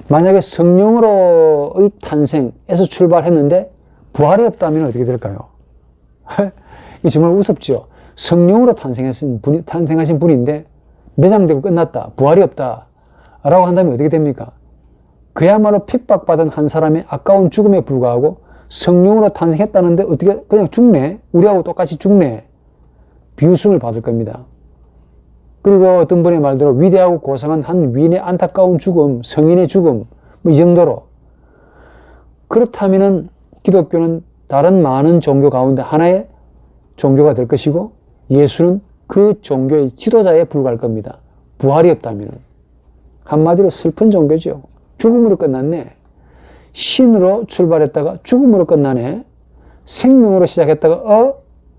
만약에 성령으로의 탄생에서 출발했는데 부활이 없다면 어떻게 될까요? 이게 정말 우습죠. 성령으로 탄생하신 분인데 매장되고 끝났다, 부활이 없다 라고 한다면 어떻게 됩니까? 그야말로 핍박받은 한 사람의 아까운 죽음에 불과하고 성령으로 탄생했다는데 어떻게 그냥 죽네? 우리하고 똑같이 죽네? 비웃음을 받을 겁니다. 그리고 어떤 분의 말대로 위대하고 고상한 한 위인의 안타까운 죽음, 성인의 죽음, 뭐 이 정도로. 그렇다면은 기독교는 다른 많은 종교 가운데 하나의 종교가 될 것이고 예수는 그 종교의 지도자에 불과할 겁니다. 부활이 없다면은. 한마디로 슬픈 종교죠. 죽음으로 끝났네. 신으로 출발했다가 죽음으로 끝나네. 생명으로 시작했다가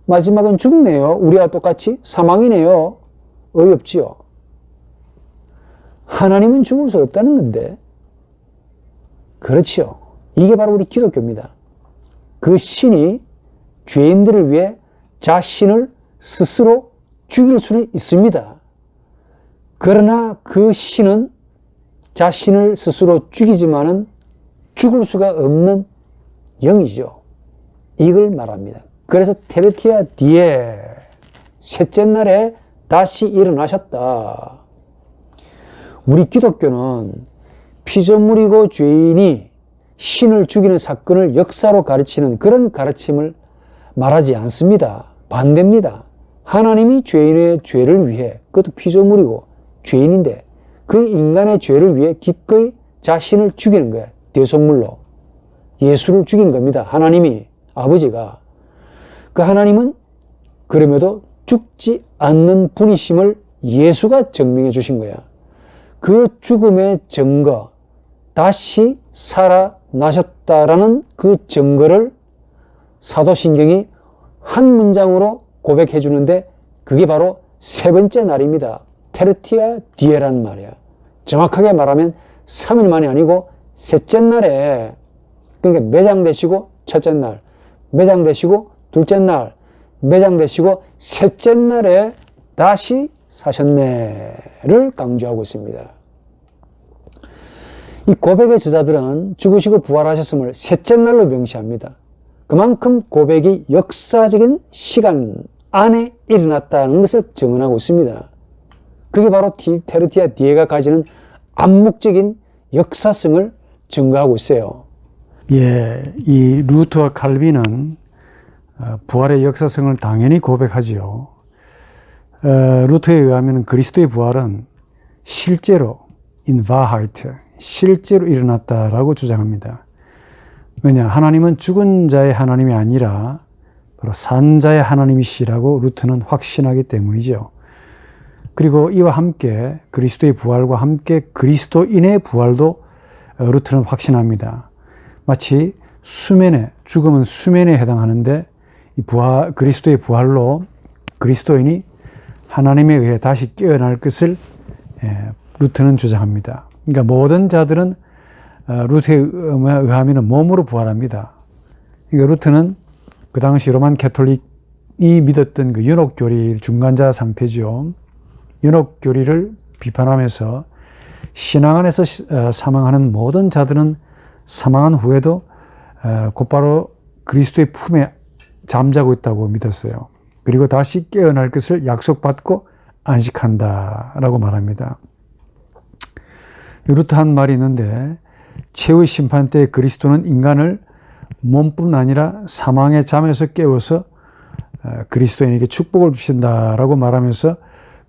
마지막은 죽네요. 우리와 똑같이 사망이네요. 어이없지요. 하나님은 죽을 수 없다는 건데. 그렇지요. 이게 바로 우리 기독교입니다. 그 신이 죄인들을 위해 자신을 스스로 죽일 수는 있습니다. 그러나 그 신은 자신을 스스로 죽이지만은 죽을 수가 없는 영이죠. 이걸 말합니다. 그래서 테르티아 디에 셋째 날에 다시 일어나셨다. 우리 기독교는 피조물이고 죄인이 신을 죽이는 사건을 역사로 가르치는 그런 가르침을 말하지 않습니다. 반대입니다. 하나님이 죄인의 죄를 위해, 그것도 피조물이고 죄인인데 그 인간의 죄를 위해 기꺼이 자신을 죽이는 거예요. 대속물로 예수를 죽인 겁니다. 하나님이, 아버지가. 그 하나님은 그럼에도 죽지 않는 분이심을 예수가 증명해 주신 거야. 그 죽음의 증거, 다시 살아나셨다라는 그 증거를 사도신경이 한 문장으로 고백해 주는데 그게 바로 세 번째 날입니다. 테르티아 디에란 말이야. 정확하게 말하면 3일 만이 아니고 셋째 날에, 그러니까 매장되시고 첫째 날, 매장되시고 둘째 날, 매장되시고 셋째 날에 다시 사셨네를 강조하고 있습니다. 이 고백의 저자들은 죽으시고 부활하셨음을 셋째 날로 명시합니다. 그만큼 고백이 역사적인 시간 안에 일어났다는 것을 증언하고 있습니다. 그게 바로 테르티아 디에가 가지는 암묵적인 역사성을 증거하고 있어요. 예, 이 루터와 칼빈은 부활의 역사성을 당연히 고백하지요. 루터에 의하면 그리스도의 부활은 실제로 in Wahrheit, 실제로 일어났다라고 주장합니다. 왜냐? 하나님은 죽은 자의 하나님이 아니라 바로 산 자의 하나님이시라고 루터는 확신하기 때문이죠. 그리고 이와 함께 그리스도의 부활과 함께 그리스도인의 부활도 루터는 확신합니다. 마치 수면에, 죽음은 수면에 해당하는데 이 그리스도의 부활로 그리스도인이 하나님에 의해 다시 깨어날 것을 루터는 주장합니다. 그러니까 모든 자들은 루터에 의하면 몸으로 부활합니다. 그러니까 루터는 그 당시 로만 캐톨릭이 믿었던 그 연옥교리 중간자 상태죠. 연옥교리를 비판하면서 신앙 안에서 사망하는 모든 자들은 사망한 후에도 곧바로 그리스도의 품에 잠자고 있다고 믿었어요. 그리고 다시 깨어날 것을 약속받고 안식한다라고 말합니다. 루터 한 말이 있는데 최후의 심판 때 그리스도는 인간을 몸뿐 아니라 사망의 잠에서 깨워서 그리스도인에게 축복을 주신다라고 말하면서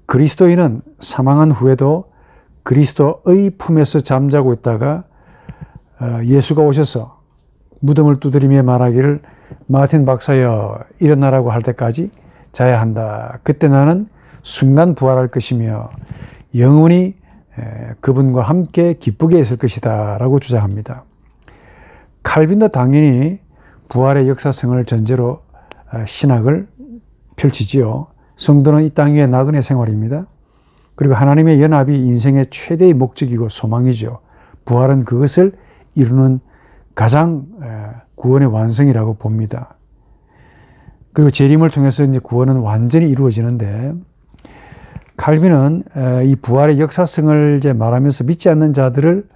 그리스도인은 사망한 후에도 그리스도의 품에서 잠자고 있다가 예수가 오셔서 무덤을 두드리며 말하기를 마틴 박사여 일어나라고 할 때까지 자야 한다. 그때 나는 순간 부활할 것이며 영원히 그분과 함께 기쁘게 있을 것이다 라고 주장합니다. 칼빈도 당연히 부활의 역사성을 전제로 신학을 펼치지요. 성도는 이 땅 위의 나그네 생활입니다. 그리고 하나님의 연합이 인생의 최대의 목적이고 소망이죠. 부활은 그것을 이루는 가장 구원의 완성이라고 봅니다. 그리고 재림을 통해서 이제 구원은 완전히 이루어지는데 칼빈은 이 부활의 역사성을 이제 말하면서 믿지 않는 자들을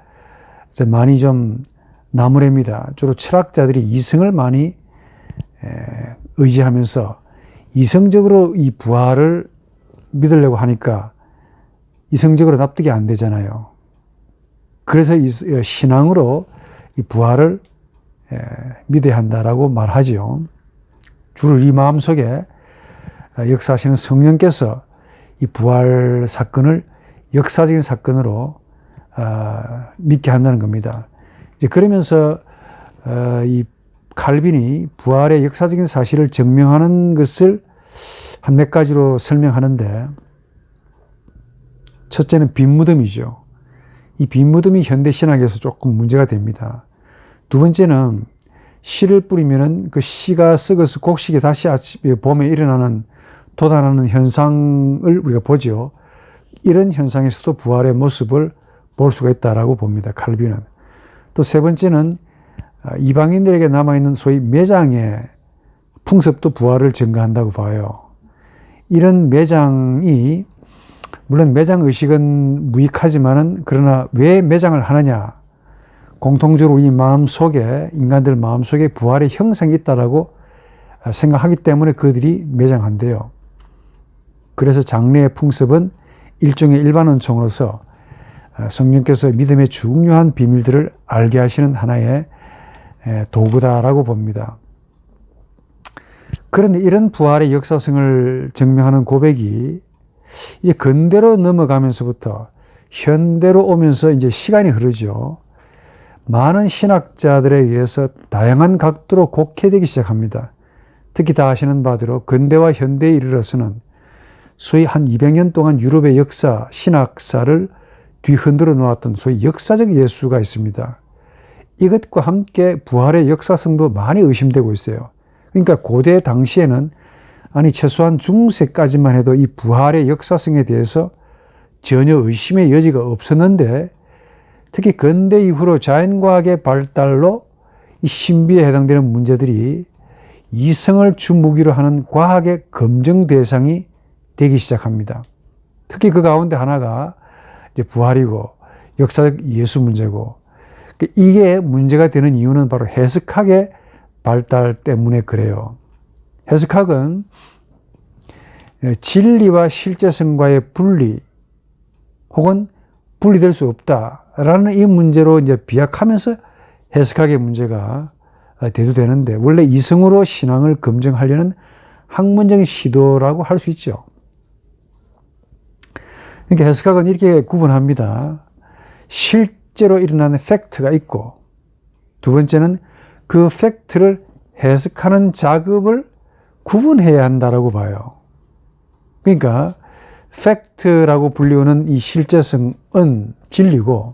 이제 많이 좀 나무랍니다. 주로 철학자들이 이성을 많이 의지하면서 이성적으로 이 부활을 믿으려고 하니까 이성적으로 납득이 안 되잖아요. 그래서 신앙으로 이 부활을 믿어야 한다라고 말하지요. 주로 이 마음속에 역사하시는 성령께서 이 부활 사건을 역사적인 사건으로 믿게 한다는 겁니다. 이제 그러면서 이 칼빈이 부활의 역사적인 사실을 증명하는 것을 한 몇 가지로 설명하는데 첫째는 빈무덤이죠. 이 빈무덤이 현대 신학에서 조금 문제가 됩니다. 두 번째는 씨를 뿌리면은 그 씨가 썩어서 곡식이 다시 봄에 일어나는 돋아나는 현상을 우리가 보죠. 이런 현상에서도 부활의 모습을 볼 수가 있다라고 봅니다. 칼빈은. 또 세 번째는 이방인들에게 남아있는 소위 매장의 풍습도 부활을 증거한다고 봐요. 이런 매장이, 물론 매장 의식은 무익하지만은, 그러나 왜 매장을 하느냐? 공통적으로 우리 마음속에, 인간들 마음속에 부활의 형성이 있다라고 생각하기 때문에 그들이 매장한대요. 그래서 장래의 풍습은 일종의 일반 은총으로서 성령께서 믿음의 중요한 비밀들을 알게 하시는 하나의 도구다라고 봅니다. 그런데 이런 부활의 역사성을 증명하는 고백이 이제 근대로 넘어가면서부터 현대로 오면서 이제 시간이 흐르죠. 많은 신학자들에 의해서 다양한 각도로 곡해되기 시작합니다. 특히 다 아시는 바대로 근대와 현대에 이르러서는 소위 한 200년 동안 유럽의 역사, 신학사를 뒤흔들어 놓았던 소위 역사적 예수가 있습니다. 이것과 함께 부활의 역사성도 많이 의심되고 있어요. 그러니까 고대 당시에는, 아니 최소한 중세까지만 해도 이 부활의 역사성에 대해서 전혀 의심의 여지가 없었는데, 특히 근대 이후로 자연과학의 발달로 이 신비에 해당되는 문제들이 이성을 주무기로 하는 과학의 검증 대상이 되기 시작합니다. 특히 그 가운데 하나가 이제 부활이고 역사적 예수 문제고, 이게 문제가 되는 이유는 바로 해석학의 발달 때문에 그래요. 해석학은 진리와 실제성과의 분리 혹은 분리될 수 없다라는 이 문제로 이제 비약하면서 해석학의 문제가 대두되는데, 원래 이성으로 신앙을 검증하려는 학문적인 시도라고 할 수 있죠. 그러니까 해석학은 이렇게 구분합니다. 실제로 일어나는 팩트가 있고, 두 번째는 그 팩트를 해석하는 작업을 구분해야 한다라고 봐요. 그러니까 팩트라고 불리우는 이 실제성은 진리고,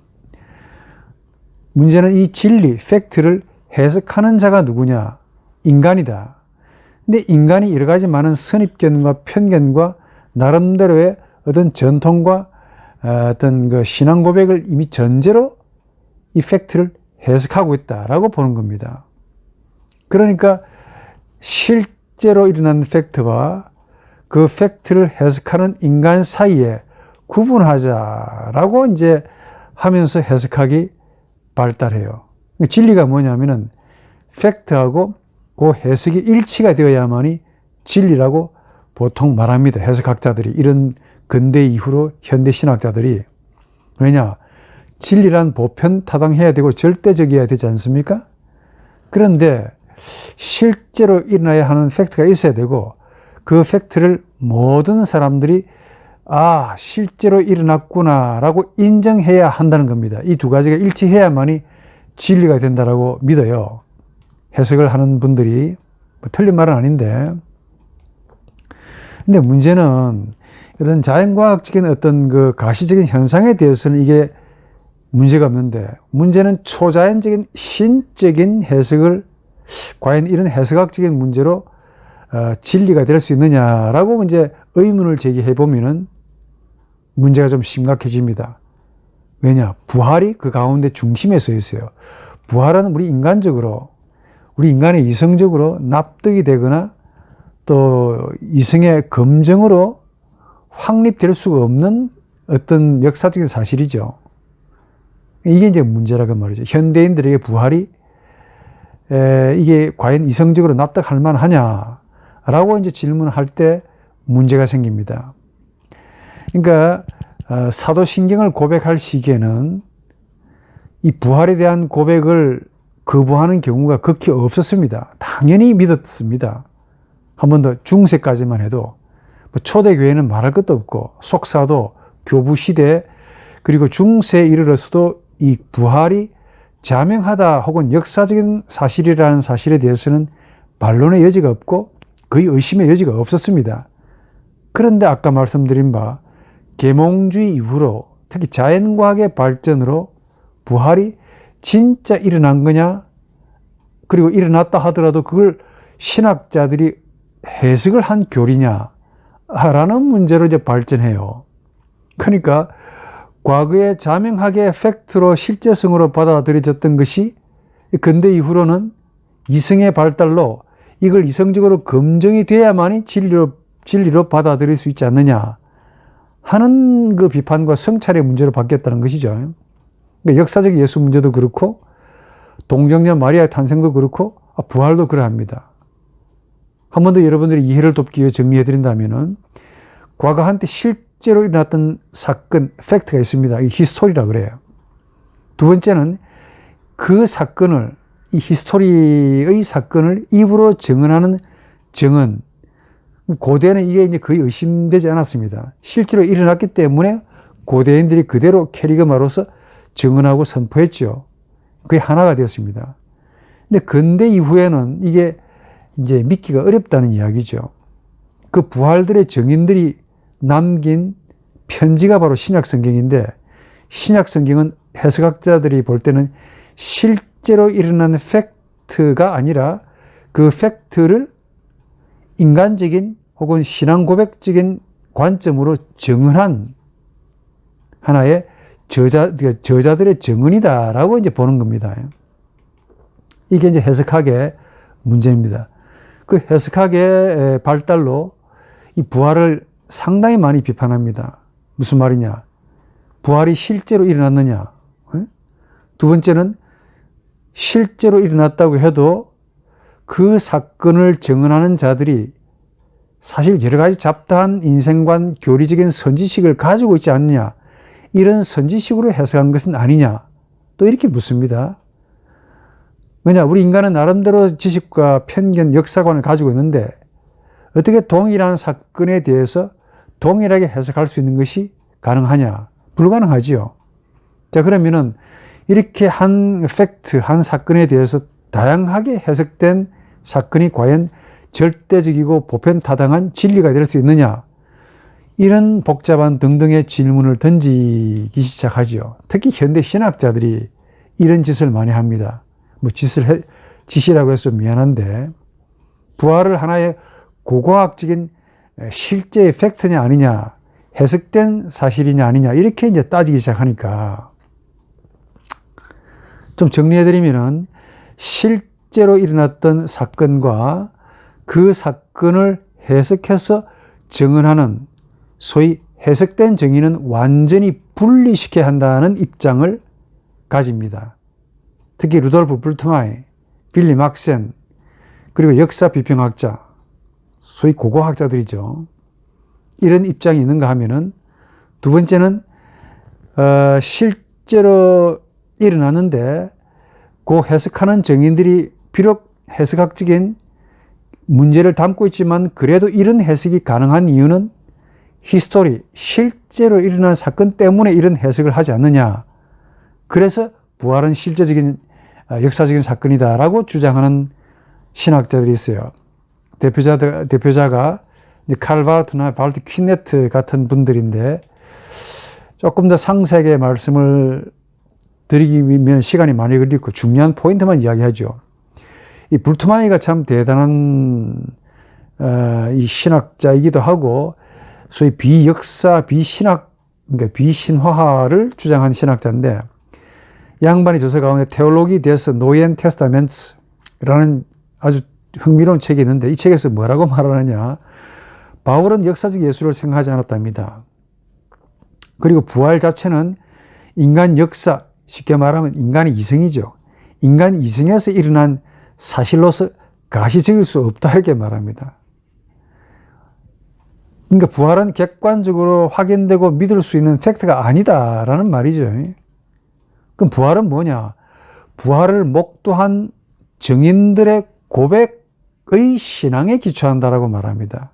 문제는 이 진리, 팩트를 해석하는 자가 누구냐? 인간이다. 근데 인간이 여러 가지 많은 선입견과 편견과 나름대로의 어떤 전통과 어떤 그 신앙 고백을 이미 전제로 이 팩트를 해석하고 있다라고 보는 겁니다. 그러니까 실제로 일어나는 팩트와 그 팩트를 해석하는 인간 사이에 구분하자라고 이제 하면서 해석학이 발달해요. 진리가 뭐냐면은 팩트하고 그 해석이 일치가 되어야만이 진리라고 보통 말합니다. 해석학자들이, 이런 근대 이후로 현대 신학자들이. 왜냐? 진리란 보편 타당해야 되고 절대적이어야 되지 않습니까? 그런데 실제로 일어나야 하는 팩트가 있어야 되고, 그 팩트를 모든 사람들이 실제로 일어났구나 라고 인정해야 한다는 겁니다. 이 두 가지가 일치해야만이 진리가 된다라고 믿어요. 해석을 하는 분들이. 틀린 말은 아닌데. 근데 문제는 어떤 자연과학적인 어떤 그 가시적인 현상에 대해서는 이게 문제가 없는데, 문제는 초자연적인 신적인 해석을 과연 이런 해석학적인 문제로 진리가 될 수 있느냐라고 이제 의문을 제기해 보면은 문제가 좀 심각해집니다. 왜냐? 부활이 그 가운데 중심에 서 있어요. 부활은 우리 인간의 이성적으로 납득이 되거나 또 이성의 검증으로 확립될 수가 없는 어떤 역사적인 사실이죠. 이게 이제 문제라고 말이죠. 현대인들에게 부활이 이게 과연 이성적으로 납득할 만하냐라고 이제 질문할 때 문제가 생깁니다. 그러니까 사도신경을 고백할 시기에는 이 부활에 대한 고백을 거부하는 경우가 극히 없었습니다. 당연히 믿었습니다. 한 번 더 중세까지만 해도 초대교회는 말할 것도 없고, 속사도 교부시대 그리고 중세에 이르러서도 이 부활이 자명하다 혹은 역사적인 사실이라는 사실에 대해서는 반론의 여지가 없고 거의 의심의 여지가 없었습니다. 그런데 아까 말씀드린 바 계몽주의 이후로, 특히 자연과학의 발전으로 부활이 진짜 일어난 거냐, 그리고 일어났다 하더라도 그걸 신학자들이 해석을 한 교리냐 라는 문제로 이제 발전해요. 그러니까 과거에 자명하게 팩트로 실제성으로 받아들여졌던 것이 근대 이후로는 이성의 발달로 이걸 이성적으로 검증이 돼야만이 진리로 진리로 받아들일 수 있지 않느냐 하는 그 비판과 성찰의 문제로 바뀌었다는 것이죠. 그러니까 역사적 예수 문제도 그렇고 동정녀 마리아의 탄생도 그렇고 부활도 그러합니다. 한 번 더 여러분들이 이해를 돕기 위해 정리해 드린다면은 과거 한때 실제로 일어났던 사건, 팩트가 있습니다. 이 히스토리라 그래요. 두 번째는 그 사건을, 이 히스토리의 사건을 입으로 증언하는 증언. 고대에는 이게 이제 거의 의심되지 않았습니다. 실제로 일어났기 때문에 고대인들이 그대로 캐리그마로서 증언하고 선포했죠. 그게 하나가 되었습니다. 근데 근대 이후에는 이게 이제 믿기가 어렵다는 이야기죠. 그 부활들의 증인들이 남긴 편지가 바로 신약 성경인데, 신약 성경은 해석학자들이 볼 때는 실제로 일어난 팩트가 아니라 그 팩트를 인간적인 혹은 신앙 고백적인 관점으로 증언한 하나의 저자들의 증언이다라고 이제 보는 겁니다. 이게 이제 해석학의 문제입니다. 그 해석학의 발달로 이 부활을 상당히 많이 비판합니다. 무슨 말이냐? 부활이 실제로 일어났느냐? 두 번째는 실제로 일어났다고 해도 그 사건을 증언하는 자들이 사실 여러 가지 잡다한 인생관, 교리적인 선지식을 가지고 있지 않느냐? 이런 선지식으로 해석한 것은 아니냐? 또 이렇게 묻습니다. 왜냐? 우리 인간은 나름대로 지식과 편견, 역사관을 가지고 있는데 어떻게 동일한 사건에 대해서 동일하게 해석할 수 있는 것이 가능하냐? 불가능하지요. 자, 그러면은 이렇게 한 팩트, 한 사건에 대해서 다양하게 해석된 사건이 과연 절대적이고 보편타당한 진리가 될 수 있느냐? 이런 복잡한 등등의 질문을 던지기 시작하죠. 특히 현대 신학자들이 이런 짓을 많이 합니다. 뭐 짓이라고 해서 미안한데, 부활을 하나의 고고학적인 실제의 팩트냐 아니냐, 해석된 사실이냐 아니냐, 이렇게 이제 따지기 시작하니까 좀 정리해드리면은 실제로 일어났던 사건과 그 사건을 해석해서 증언하는 소위 해석된 정의는 완전히 분리시켜야 한다는 입장을 가집니다. 특히 루돌프 불트마이, 빌리 막센, 그리고 역사 비평학자, 소위 고고학자들이죠. 이런 입장이 있는가 하면은, 두 번째는 실제로 일어났는데 그 해석하는 정인들이 비록 해석학적인 문제를 담고 있지만 그래도 이런 해석이 가능한 이유는 히스토리, 실제로 일어난 사건 때문에 이런 해석을 하지 않느냐. 그래서 부활은 실제적인 역사적인 사건이다라고 주장하는 신학자들이 있어요. 대표자가 칼 바르트나 발트 퀴네트 같은 분들인데, 조금 더 상세하게 말씀을 드리기 위한 시간이 많이 걸리고 중요한 포인트만 이야기하죠. 이 불트마이가 참 대단한 이 신학자이기도 하고, 소위 비역사, 비신학, 그러니까 비신화를 주장한 신학자인데, 양반이 저서 가운데 테올로기 데스 노이엔 테스타멘트라는 아주 흥미로운 책이 있는데, 이 책에서 뭐라고 말하느냐? 바울은 역사적 예수를 생각하지 않았답니다. 그리고 부활 자체는 인간 역사, 쉽게 말하면 인간의 이성이죠. 인간 이성에서 일어난 사실로서 가시적일 수 없다, 이렇게 말합니다. 그러니까 부활은 객관적으로 확인되고 믿을 수 있는 팩트가 아니다라는 말이죠. 그럼 부활은 뭐냐? 부활을 목도한 정인들의 고백의 신앙에 기초한다라고 말합니다.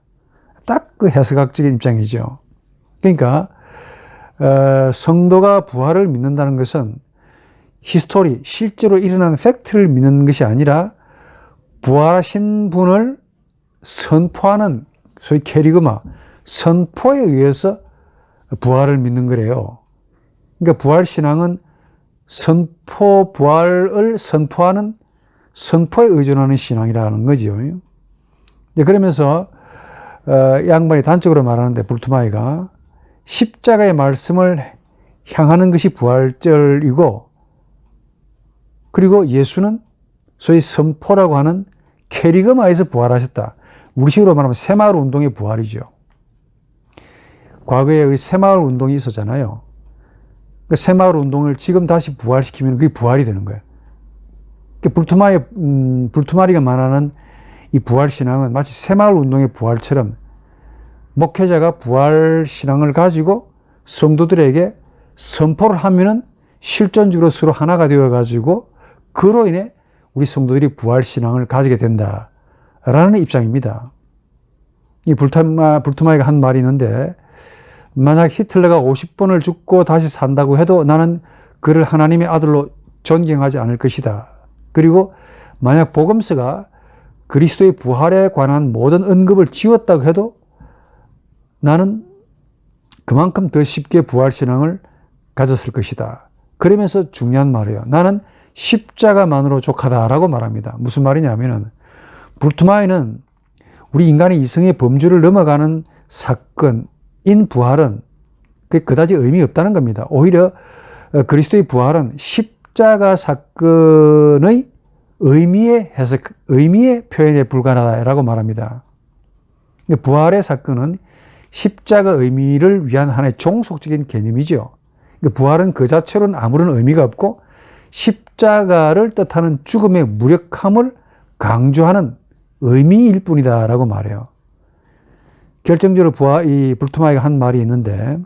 딱 그 해석학적인 입장이죠. 그러니까 성도가 부활을 믿는다는 것은 히스토리, 실제로 일어난 팩트를 믿는 것이 아니라 부활하신 분을 선포하는 소위 캐리그마, 선포에 의해서 부활을 믿는 거래요. 그러니까 부활신앙은 부활을 선포하는 선포에 의존하는 신앙이라는 거죠. 그러면서 양반이 단적으로 말하는데, 불트마이가 십자가의 말씀을 향하는 것이 부활절이고, 그리고 예수는 소위 선포라고 하는 캐리그마에서 부활하셨다. 우리식으로 말하면 새마을 운동의 부활이죠. 과거에 우리 새마을 운동이 있었잖아요. 그 새마을 운동을 지금 다시 부활시키면 그게 부활이 되는 거예요. 불투마리가 말하는 이 부활신앙은 마치 새마을 운동의 부활처럼 목회자가 부활신앙을 가지고 성도들에게 선포를 하면은 실존적으로 서로 하나가 되어가지고 그로 인해 우리 성도들이 부활신앙을 가지게 된다라는 입장입니다. 이 불투마이가 한 말이 있는데, 만약 히틀러가 50번을 죽고 다시 산다고 해도 나는 그를 하나님의 아들로 존경하지 않을 것이다. 그리고 만약 복음서가 그리스도의 부활에 관한 모든 언급을 지웠다고 해도 나는 그만큼 더 쉽게 부활신앙을 가졌을 것이다. 그러면서 중요한 말이에요. 나는 십자가만으로 족하다라고 말합니다. 무슨 말이냐면은, 불투마이는 우리 인간의 이성의 범주를 넘어가는 사건인 부활은 그다지 의미 없다는 겁니다. 오히려 그리스도의 부활은 십자가 사건의 의미의 표현에 불과하다라고 말합니다. 부활의 사건은 십자가 의미를 위한 하나의 종속적인 개념이죠. 부활은 그 자체로는 아무런 의미가 없고 십자가를 뜻하는 죽음의 무력함을 강조하는 의미일 뿐이다라고 말해요. 결정적으로 이 불투마이가 한 말이 있는데,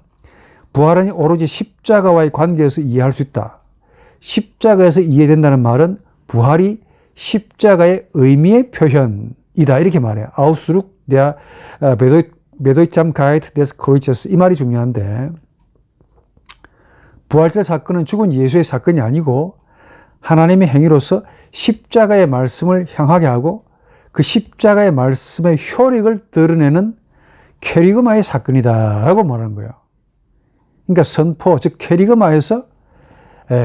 부활은 오로지 십자가와의 관계에서 이해할 수 있다. 십자가에서 이해된다는 말은 부활이 십자가의 의미의 표현이다, 이렇게 말해요. Ausdruck der Bedeutsamkeit des Kreuzes. 이 말이 중요한데, 부활절 사건은 죽은 예수의 사건이 아니고 하나님의 행위로서 십자가의 말씀을 향하게 하고 그 십자가의 말씀의 효력을 드러내는 캐리그마의 사건이다라고 말하는 거예요. 그러니까 선포, 즉 캐리그마에서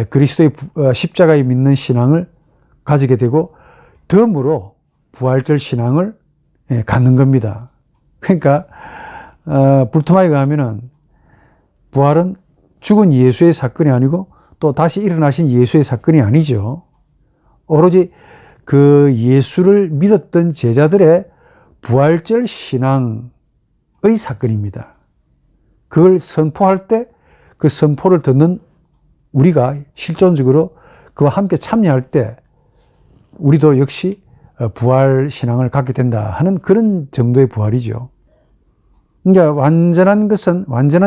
그리스도의 십자가에 믿는 신앙을 가지게 되고 덤으로 부활절 신앙을 갖는 겁니다. 그러니까 불투마이가 하면은 부활은 죽은 예수의 사건이 아니고 또 다시 일어나신 예수의 사건이 아니죠. 오로지 그 예수를 믿었던 제자들의 부활절 신앙의 사건입니다. 그걸 선포할 때 그 선포를 듣는 우리가 실존적으로 그와 함께 참여할 때 우리도 역시 부활 신앙을 갖게 된다 하는 그런 정도의 부활이죠. 그러니까 완전한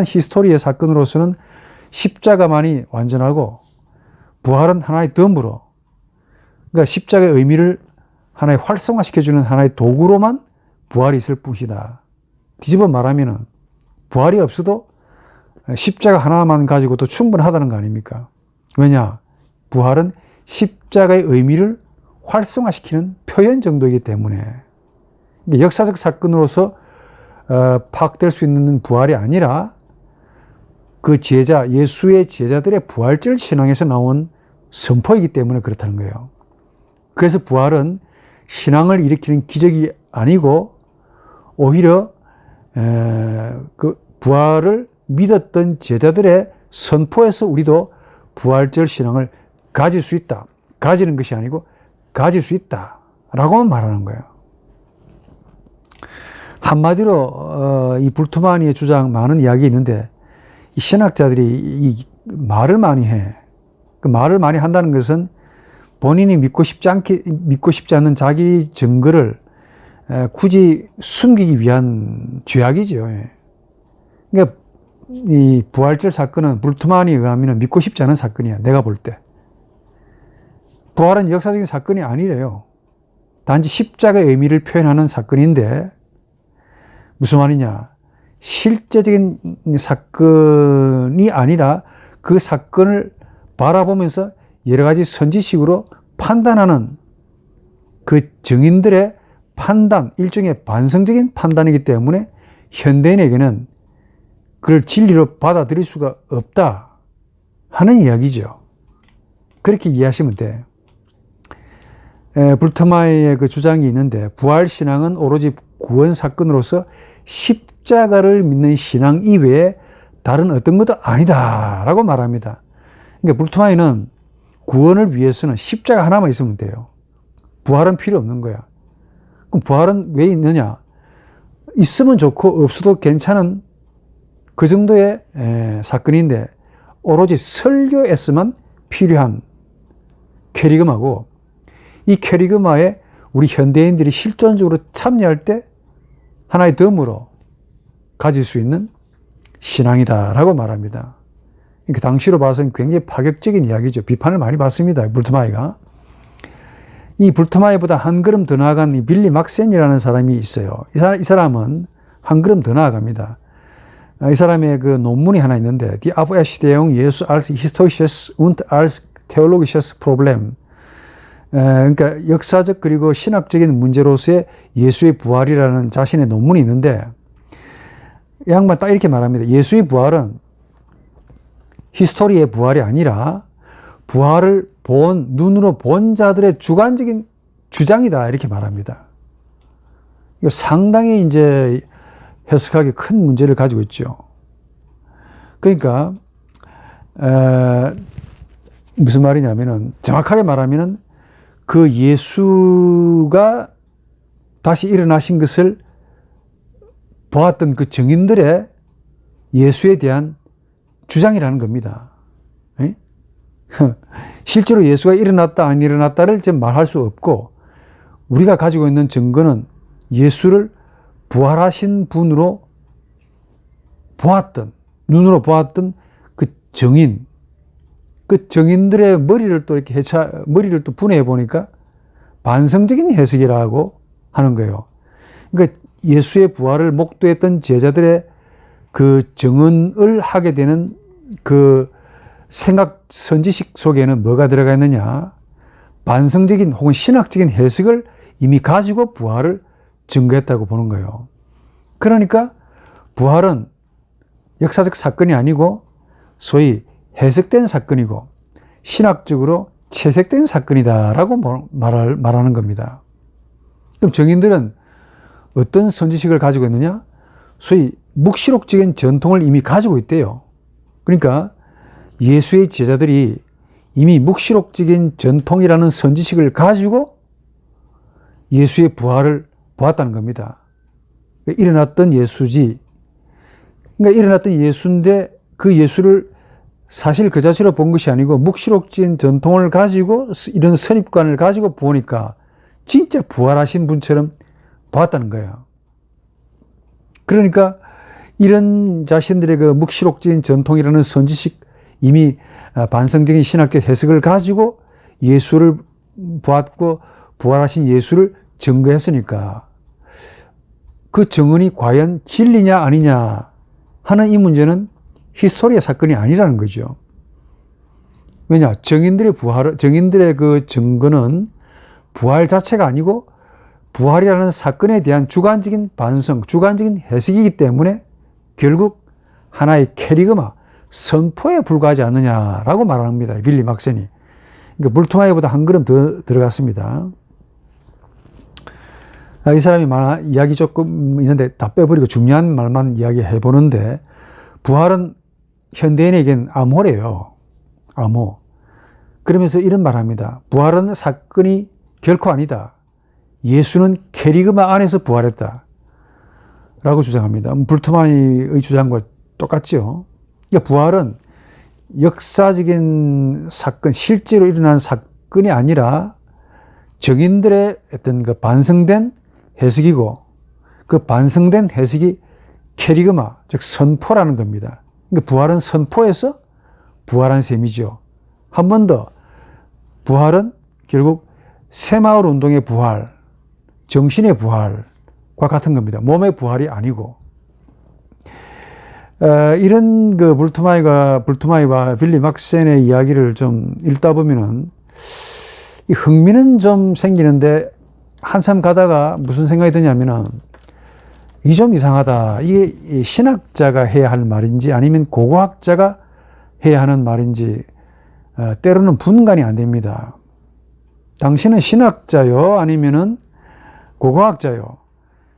히스토리의 사건으로서는 십자가만이 완전하고 부활은 하나의 덤으로, 그러니까 십자가의 의미를 하나의 활성화시켜주는 하나의 도구로만 부활이 있을 뿐이다. 뒤집어 말하면 부활이 없어도 십자가 하나만 가지고도 충분하다는 거 아닙니까? 왜냐? 부활은 십자가의 의미를 활성화시키는 표현 정도이기 때문에 역사적 사건으로서 파악될 수 있는 부활이 아니라 그 예수의 제자들의 부활절 신앙에서 나온 선포이기 때문에 그렇다는 거예요. 그래서 부활은 신앙을 일으키는 기적이 아니고 오히려 그 부활을 믿었던 제자들의 선포에서 우리도 부활절 신앙을 가질 수 있다. 가지는 것이 아니고 가질 수 있다라고만 말하는 거예요. 한마디로 이 불투마니의 주장 많은 이야기 있는데, 이 신학자들이 이 말을 많이 해. 그 말을 많이 한다는 것은 본인이 믿고 싶지 않는 자기 증거를 굳이 숨기기 위한 죄악이죠. 그러니까 이 부활절 사건은 불투마니에 의하면 믿고 싶지 않은 사건이야. 내가 볼 때. 부활은 역사적인 사건이 아니래요. 단지 십자가의 의미를 표현하는 사건인데, 무슨 말이냐? 실제적인 사건이 아니라 그 사건을 바라보면서 여러 가지 선지식으로 판단하는 그 증인들의 판단, 일종의 반성적인 판단이기 때문에 현대인에게는 그걸 진리로 받아들일 수가 없다 하는 이야기죠. 그렇게 이해하시면 돼요. 불투마이의 그 주장이 있는데, 부활신앙은 오로지 구원 사건으로서 십자가를 믿는 신앙 이외에 다른 어떤 것도 아니다 라고 말합니다. 그러니까 불투마이는 구원을 위해서는 십자가 하나만 있으면 돼요. 부활은 필요 없는 거야. 그럼 부활은 왜 있느냐? 있으면 좋고 없어도 괜찮은 그 정도의 사건인데 오로지 설교에서만 필요한 캐리그마고, 이 캐리그마에 우리 현대인들이 실존적으로 참여할 때 하나의 덤으로 가질 수 있는 신앙이다라고 말합니다. 그러니까 당시로 봐서는 굉장히 파격적인 이야기죠. 비판을 많이 받습니다. 불트마이가. 이 불트마이보다 한 걸음 더 나아간 이 빌리 막센이라는 사람이 있어요. 이 사람은 한 걸음 더 나아갑니다. 이 사람의 그 논문이 하나 있는데 Die Auferstehung Jesu als historisches und als theologisches Problem. 그러니까 역사적 그리고 신학적인 문제로서의 예수의 부활이라는 자신의 논문이 있는데, 이 양반 딱 이렇게 말합니다. 예수의 부활은 히스토리의 부활이 아니라 부활을 눈으로 본 자들의 주관적인 주장이다, 이렇게 말합니다. 이거 상당히 이제 해석하기 큰 문제를 가지고 있죠. 그러니까 무슨 말이냐면은, 정확하게 말하면은 그 예수가 다시 일어나신 것을 보았던 그 증인들의 예수에 대한 주장이라는 겁니다. 실제로 예수가 일어났다 안 일어났다를 지금 말할 수 없고, 우리가 가지고 있는 증거는 예수를 부활하신 분으로 눈으로 보았던 그 증인, 그 증인들의 머리를 또 이렇게 머리를 또 분해해 보니까 반성적인 해석이라고 하는 거예요. 그러니까 예수의 부활을 목도했던 제자들의 그 증언을 하게 되는 그 생각 선지식 속에는 뭐가 들어가 있느냐? 반성적인 혹은 신학적인 해석을 이미 가지고 부활을 증거했다고 보는 거예요. 그러니까 부활은 역사적 사건이 아니고 소위 해석된 사건이고 신학적으로 채색된 사건이다라고 말하는 겁니다. 그럼 증인들은 어떤 선지식을 가지고 있느냐? 소위 묵시록적인 전통을 이미 가지고 있대요. 그러니까 예수의 제자들이 이미 묵시록적인 전통이라는 선지식을 가지고 예수의 부활을 보았다는 겁니다. 그러니까 일어났던 예수지. 그러니까 일어났던 예수인데 그 예수를 사실 그 자체로 본 것이 아니고 묵시록적인 전통을 가지고 이런 선입관을 가지고 보니까 진짜 부활하신 분처럼 보았다는 거예요. 그러니까 이런 자신들의 그 묵시록적인 전통이라는 선지식, 이미 반성적인 신학적 해석을 가지고 예수를 보았고 부활하신 예수를 증거했으니까 그 증언이 과연 진리냐 아니냐 하는 이 문제는 히스토리의 사건이 아니라는 거죠. 왜냐? 증인들의 그 증거는 부활 자체가 아니고 부활이라는 사건에 대한 주관적인 반성, 주관적인 해석이기 때문에 결국 하나의 캐리그마, 선포에 불과하지 않느냐라고 말합니다. 빌리 막센이. 그러니까 불토마이보다 한 걸음 더 들어갔습니다. 이 사람이 이야기 조금 있는데 다 빼버리고 중요한 말만 이야기해 보는데, 부활은 현대인에겐 암호래요. 암호. 그러면서 이런 말 합니다. 부활은 사건이 결코 아니다. 예수는 캐리그마 안에서 부활했다. 라고 주장합니다. 불토마이의 주장과 똑같죠. 그러니까 부활은 역사적인 사건, 실제로 일어난 사건이 아니라 증인들의 어떤 그 반성된 해석이고, 그 반성된 해석이 캐리그마, 즉 선포라는 겁니다. 그러니까 부활은 선포에서 부활한 셈이죠. 한 번 더, 부활은 결국 새마을 운동의 부활, 정신의 부활과 같은 겁니다. 몸의 부활이 아니고. 이런 그 불토마이와 빌리 막센의 이야기를 좀 읽다 보면은 흥미는 좀 생기는데, 한참 가다가 무슨 생각이 드냐면은, 이 좀 이상하다. 이게 신학자가 해야 할 말인지 아니면 고고학자가 해야 하는 말인지 때로는 분간이 안 됩니다. 당신은 신학자요? 아니면은 고고학자요?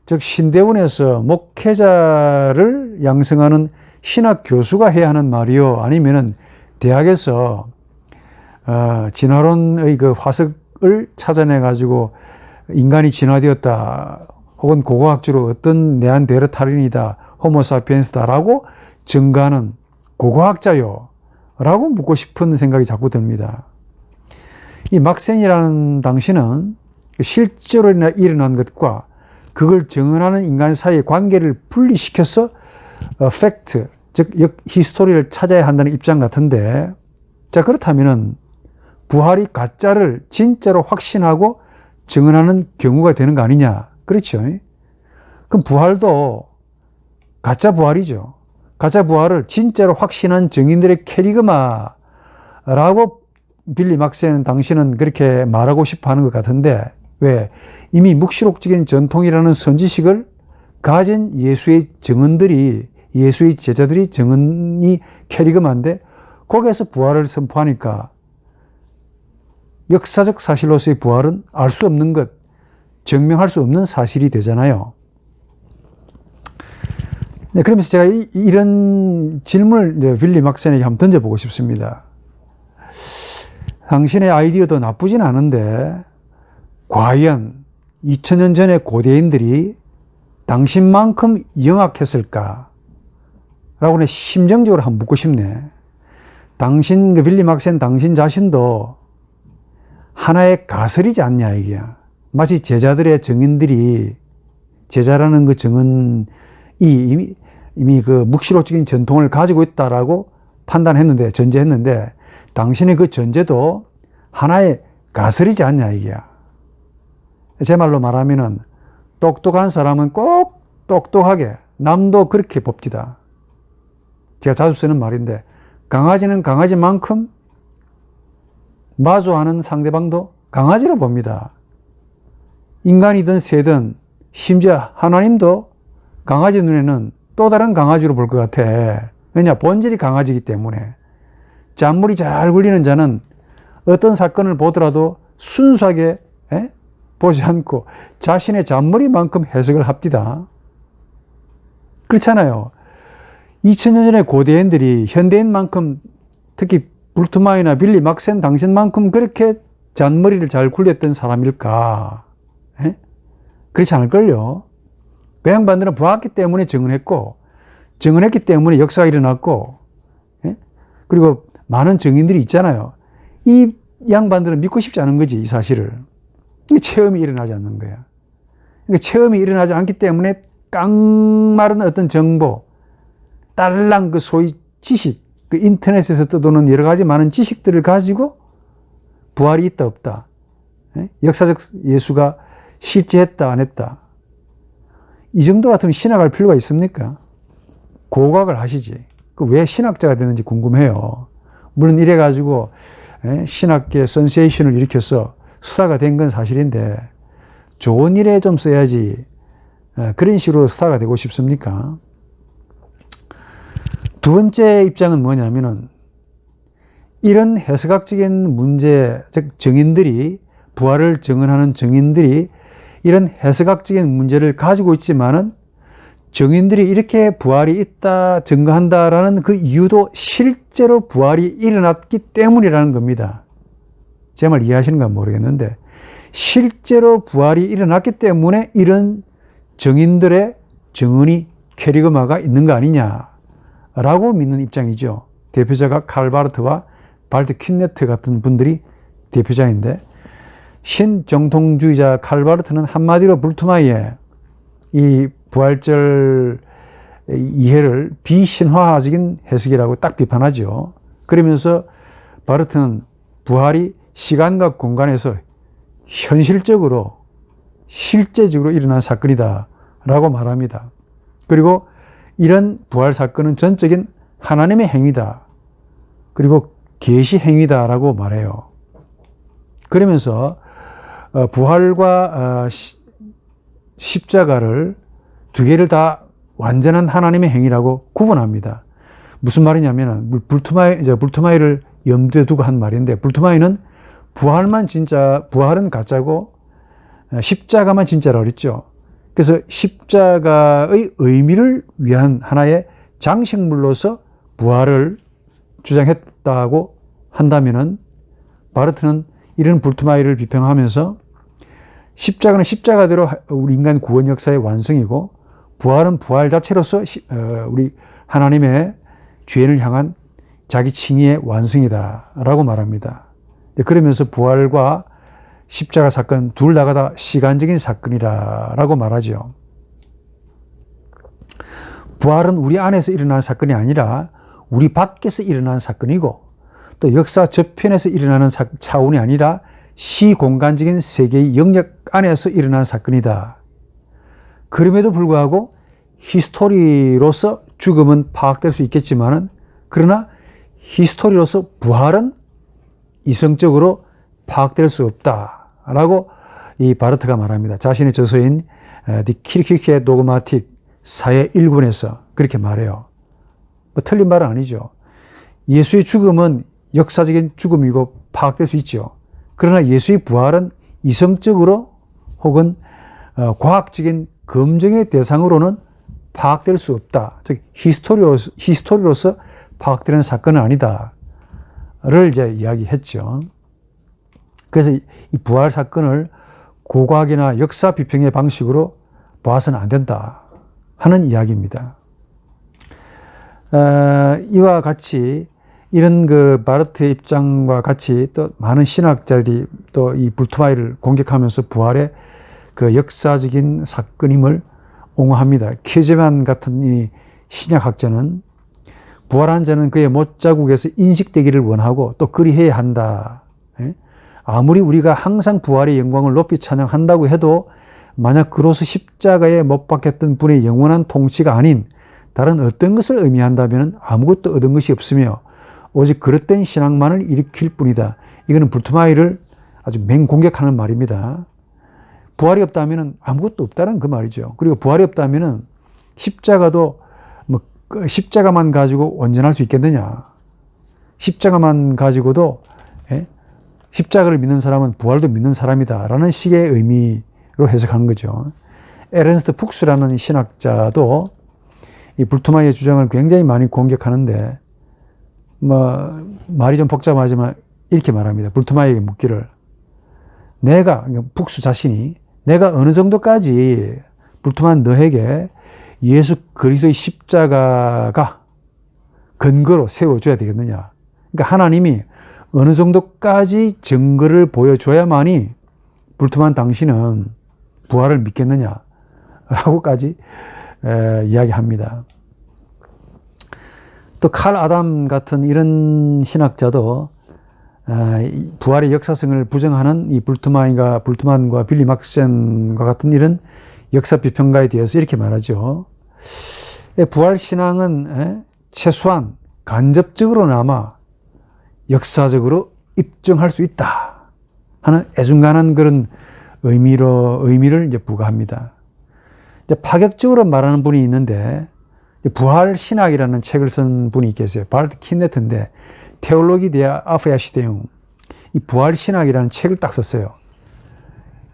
즉 신대원에서 목회자를 양성하는 신학 교수가 해야 하는 말이요? 아니면은 대학에서 진화론의 그 화석을 찾아내 가지고 인간이 진화되었다, 혹은 고고학적으로 어떤 네안데르탈인이다, 호모사피엔스다라고 증거하는 고고학자요? 라고 묻고 싶은 생각이 자꾸 듭니다. 이 막센이라는 당시는 실제로 일어난 것과 그걸 증언하는 인간 사이의 관계를 분리시켜서 팩트, 즉 히스토리를 찾아야 한다는 입장 같은데, 자 그렇다면은 부활이 가짜를 진짜로 확신하고 증언하는 경우가 되는 거 아니냐, 그렇죠? 그럼 부활도 가짜 부활이죠. 가짜 부활을 진짜로 확신한 증인들의 캐리그마라고 빌리 막센 당시는 그렇게 말하고 싶어 하는 것 같은데, 왜? 이미 묵시록적인 전통이라는 선지식을 가진 예수의 증언들이, 예수의 제자들이 증언이 캐리그마인데 거기에서 부활을 선포하니까 역사적 사실로서의 부활은 알 수 없는 것, 증명할 수 없는 사실이 되잖아요. 네, 그러면서 제가 이런 질문을 이제 빌리 막센에게 한번 던져보고 싶습니다. 당신의 아이디어도 나쁘진 않은데 과연 2000년 전의 고대인들이 당신만큼 영악했을까? 라고 심정적으로 한번 묻고 싶네. 당신, 빌리 막센 당신 자신도 하나의 가설이지 않냐, 이게. 마치 제자들의 증인들이, 제자라는 그 증언이 이미 그 묵시록적인 전통을 가지고 있다라고 판단했는데, 전제했는데, 당신의 그 전제도 하나의 가설이지 않냐, 이게. 제 말로 말하면은, 똑똑한 사람은 꼭 똑똑하게, 남도 그렇게 봅디다. 제가 자주 쓰는 말인데, 강아지는 강아지만큼 마주하는 상대방도 강아지로 봅니다. 인간이든 새든 심지어 하나님도 강아지 눈에는 또 다른 강아지로 볼 것 같아. 왜냐? 본질이 강아지이기 때문에. 잔머리 잘 굴리는 자는 어떤 사건을 보더라도 순수하게 보지 않고 자신의 잔머리만큼 해석을 합디다. 그렇잖아요. 2000년 전의 고대인들이 현대인만큼, 특히 불트마이나 빌리 막센 당신만큼 그렇게 잔머리를 잘 굴렸던 사람일까? 그렇지 않을걸요. 그 양반들은 보았기 때문에 증언했고, 증언했기 때문에 역사가 일어났고, 그리고 많은 증인들이 있잖아요. 이 양반들은 믿고 싶지 않은 거지, 이 사실을. 체험이 일어나지 않는 거야. 그러니까 체험이 일어나지 않기 때문에 깡마른 어떤 정보, 딸랑 그 소위 지식, 그 인터넷에서 떠도는 여러 가지 많은 지식들을 가지고 부활이 있다 없다, 역사적 예수가 실제 했다 안 했다, 이 정도 같으면 신학할 필요가 있습니까? 고고학을 하시지. 그 왜 신학자가 되는지 궁금해요. 물론 이래 가지고 신학계 센세이션을 일으켜서 스타가 된 건 사실인데 좋은 일에 좀 써야지 그런 식으로 스타가 되고 싶습니까? 두 번째 입장은 뭐냐면은, 이런 해석학적인 문제, 즉 증인들이, 부활을 증언하는 증인들이 이런 해석학적인 문제를 가지고 있지만은 증인들이 이렇게 부활이 있다, 증거한다라는 그 이유도 실제로 부활이 일어났기 때문이라는 겁니다. 제 말 이해하시는가 모르겠는데, 실제로 부활이 일어났기 때문에 이런 증인들의 증언이 캐리그마가 있는 거 아니냐라고 믿는 입장이죠. 대표자가 칼 바르트와 발트 퀸네트 같은 분들이 대표자인데, 신정통주의자 칼 바르트는 한마디로 불트마이의 이 부활절 이해를 비신화적인 해석이라고 딱 비판하죠. 그러면서 바르트는 부활이 시간과 공간에서 현실적으로, 실제적으로 일어난 사건이다 라고 말합니다. 그리고 이런 부활 사건은 전적인 하나님의 행위다, 그리고 계시 행위다 라고 말해요. 그러면서 부활과 십자가를 두 개를 다 완전한 하나님의 행위라고 구분합니다. 무슨 말이냐면, 불트마이를 염두에 두고 한 말인데, 불트마이는 부활만 진짜, 부활은 가짜고 십자가만 진짜라고 그랬죠. 그래서 십자가의 의미를 위한 하나의 장식물로서 부활을 주장했다고 한다면은, 바르트는 이런 불트마이를 비평하면서 십자가는 십자가대로 우리 인간 구원 역사의 완성이고 부활은 부활 자체로서 우리 하나님의 죄인을 향한 자기 칭의의 완성이다라고 말합니다. 그러면서 부활과 십자가 사건 둘 다가 다 시간적인 사건이라고 말하죠. 부활은 우리 안에서 일어난 사건이 아니라 우리 밖에서 일어난 사건이고 또 역사 저편에서 일어나는 차원이 아니라 시공간적인 세계의 영역 안에서 일어난 사건이다. 그럼에도 불구하고 히스토리로서 죽음은 파악될 수 있겠지만은 그러나 히스토리로서 부활은 이성적으로 파악될 수 없다라고 이 바르트가 말합니다. 자신의 저서인 The Kirche Dogmatik 사회 1권에서 그렇게 말해요. 뭐 틀린 말은 아니죠. 예수의 죽음은 역사적인 죽음이고 파악될 수 있죠. 그러나 예수의 부활은 이성적으로 혹은 과학적인 검증의 대상으로는 파악될 수 없다. 즉 히스토리로서 파악되는 사건은 아니다를 이제 이야기했죠. 그래서 이 부활 사건을 고고학이나 역사 비평의 방식으로 봐서는 안 된다 하는 이야기입니다. 이와 같이 이런 그 바르트의 입장과 같이 또 많은 신학자들이 또 이 불트마이를 공격하면서 부활의 그 역사적인 사건임을 옹호합니다. 케제만 같은 이 신약학자는 부활한 자는 그의 못자국에서 인식되기를 원하고 또 그리해야 한다. 아무리 우리가 항상 부활의 영광을 높이 찬양한다고 해도 만약 그로서 십자가에 못 박혔던 분의 영원한 통치가 아닌 다른 어떤 것을 의미한다면 아무것도 얻은 것이 없으며 오직 그릇된 신앙만을 일으킬 뿐이다. 이거는 불트마이를 아주 맹공격하는 말입니다. 부활이 없다면 아무것도 없다는 그 말이죠. 그리고 부활이 없다면 십자가도 십자가만 가지고 온전할 수 있겠느냐. 십자가만 가지고도 십자가를 믿는 사람은 부활도 믿는 사람이다 라는 식의 의미로 해석한 거죠. 에른스트 푹스라는 신학자도 이 불트마이의 주장을 굉장히 많이 공격하는데 말이 좀 복잡하지만 이렇게 말합니다. 불트마이에게 묻기를 푹스 자신이 내가 어느 정도까지 불트만 너에게 예수 그리스도의 십자가가 근거로 세워줘야 되겠느냐. 그러니까 하나님이 어느 정도까지 증거를 보여줘야만이 불트만 당신은 부활을 믿겠느냐라고까지 이야기합니다. 또 칼 아담 같은 이런 신학자도 부활의 역사성을 부정하는 이 불트만과 빌리 막센과 같은 이런 역사 비평가에 대해서 이렇게 말하죠. 부활 신앙은 최소한 간접적으로나마 역사적으로 입증할 수 있다 하는 애중간한 그런 의미를 이제 부과합니다. 이제 파격적으로 말하는 분이 있는데 부활 신학이라는 책을 쓴 분이 계세요. 바르트 킨네트인데 테올로기 데아 아프야시대용 이 부활 신학이라는 책을 딱 썼어요.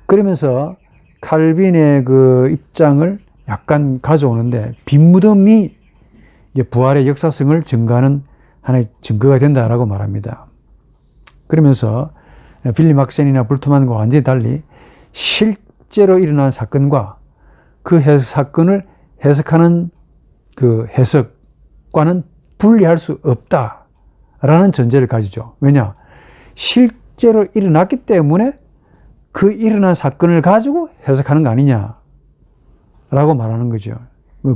그러면서 칼빈의 그 입장을 약간 가져오는데 빈무덤이 이제 부활의 역사성을 증거하는 하나의 증거가 된다라고 말합니다. 그러면서 빌리 막센이나 불트만과 완전히 달리 실제로 일어난 사건과 그 사건을 해석하는 그 해석과는 분리할 수 없다라는 전제를 가지죠. 왜냐? 실제로 일어났기 때문에 그 일어난 사건을 가지고 해석하는 거 아니냐라고 말하는 거죠.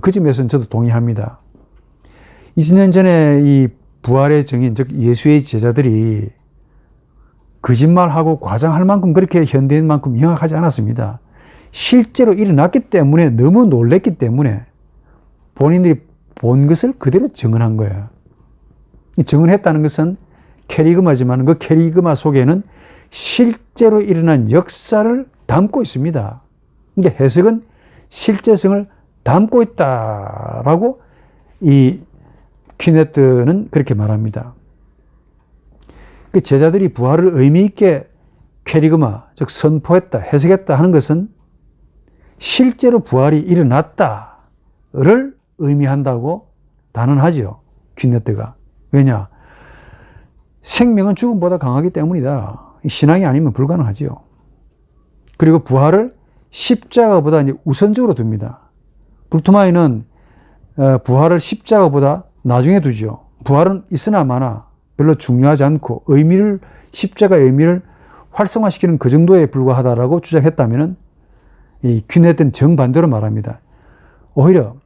그 점에서는 저도 동의합니다. 20년 전에 이 부활의 증인, 즉 예수의 제자들이 거짓말하고 과장할 만큼 그렇게 현대인만큼 명확하지 않았습니다. 실제로 일어났기 때문에 너무 놀랬기 때문에 본인들이 본 것을 그대로 증언한 거예요. 증언했다는 것은 캐리그마지만 그 캐리그마 속에는 실제로 일어난 역사를 담고 있습니다. 그러니까 해석은 실제성을 담고 있다라고 이 퀴네트는 그렇게 말합니다. 그 제자들이 부활을 의미 있게 캐리그마, 즉 선포했다, 해석했다 하는 것은 실제로 부활이 일어났다를 의미한다고 단언하죠. 퀴네트가. 왜냐? 생명은 죽음보다 강하기 때문이다. 신앙이 아니면 불가능하지요. 그리고 부활을 십자가보다 이제 우선적으로 둡니다. 불토마이는 부활을 십자가보다 나중에 두죠. 부활은 있으나 마나 별로 중요하지 않고 십자가의 의미를 활성화시키는 그 정도에 불과하다라고 주장했다면 이 퀴네트는 정반대로 말합니다. 오히려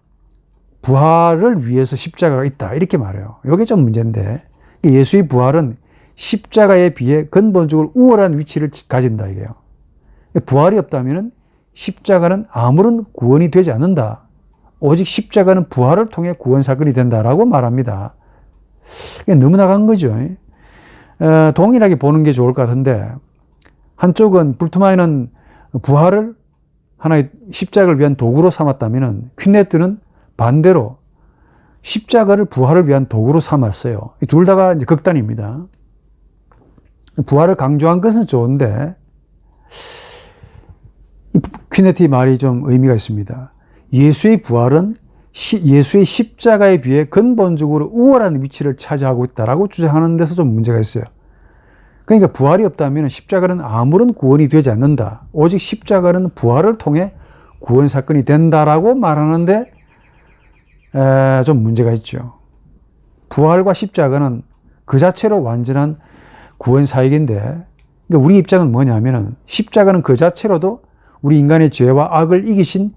부활을 위해서 십자가가 있다 이렇게 말해요. 이게 좀 문제인데 예수의 부활은 십자가에 비해 근본적으로 우월한 위치를 가진다 이게요. 부활이 없다면 십자가는 아무런 구원이 되지 않는다. 오직 십자가는 부활을 통해 구원 사건이 된다라고 말합니다. 이게 너무 나간 거죠. 동일하게 보는 게 좋을 것 같은데 한쪽은 불투마이는 부활을 하나의 십자가를 위한 도구로 삼았다면 퀴네트는 반대로 십자가를 부활을 위한 도구로 삼았어요. 둘 다가 이제 극단입니다. 부활을 강조한 것은 좋은데 퀴네트의 말이 좀 의미가 있습니다. 예수의 부활은 예수의 십자가에 비해 근본적으로 우월한 위치를 차지하고 있다라고 주장하는 데서 좀 문제가 있어요. 그러니까 부활이 없다면 십자가는 아무런 구원이 되지 않는다. 오직 십자가는 부활을 통해 구원 사건이 된다라고 말하는데 좀 문제가 있죠. 부활과 십자가는 그 자체로 완전한 구원 사역인데 그러니까 우리 입장은 뭐냐면은 십자가는 그 자체로도 우리 인간의 죄와 악을 이기신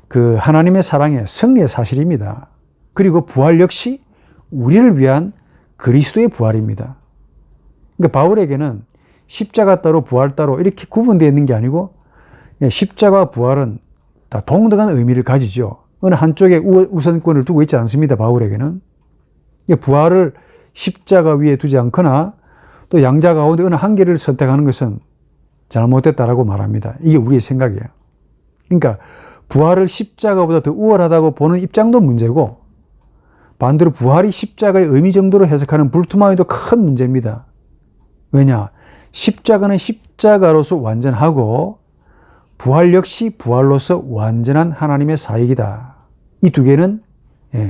그 하나님의 사랑의 승리의 사실입니다. 그리고 부활 역시 우리를 위한 그리스도의 부활입니다. 그러니까 바울에게는 십자가 따로 부활 따로 이렇게 구분되어 있는 게 아니고 십자가와 부활은 다 동등한 의미를 가지죠. 어느 한쪽에 우선권을 두고 있지 않습니다. 바울에게는. 부활을 십자가 위에 두지 않거나 또 양자 가운데 어느 한 개를 선택하는 것은 잘못됐다라고 말합니다. 이게 우리의 생각이에요. 그러니까 부활을 십자가보다 더 우월하다고 보는 입장도 문제고 반대로 부활이 십자가의 의미 정도로 해석하는 불투마이도 큰 문제입니다. 왜냐? 십자가는 십자가로서 완전하고 부활 역시 부활로서 완전한 하나님의 사역이다. 이 두 개는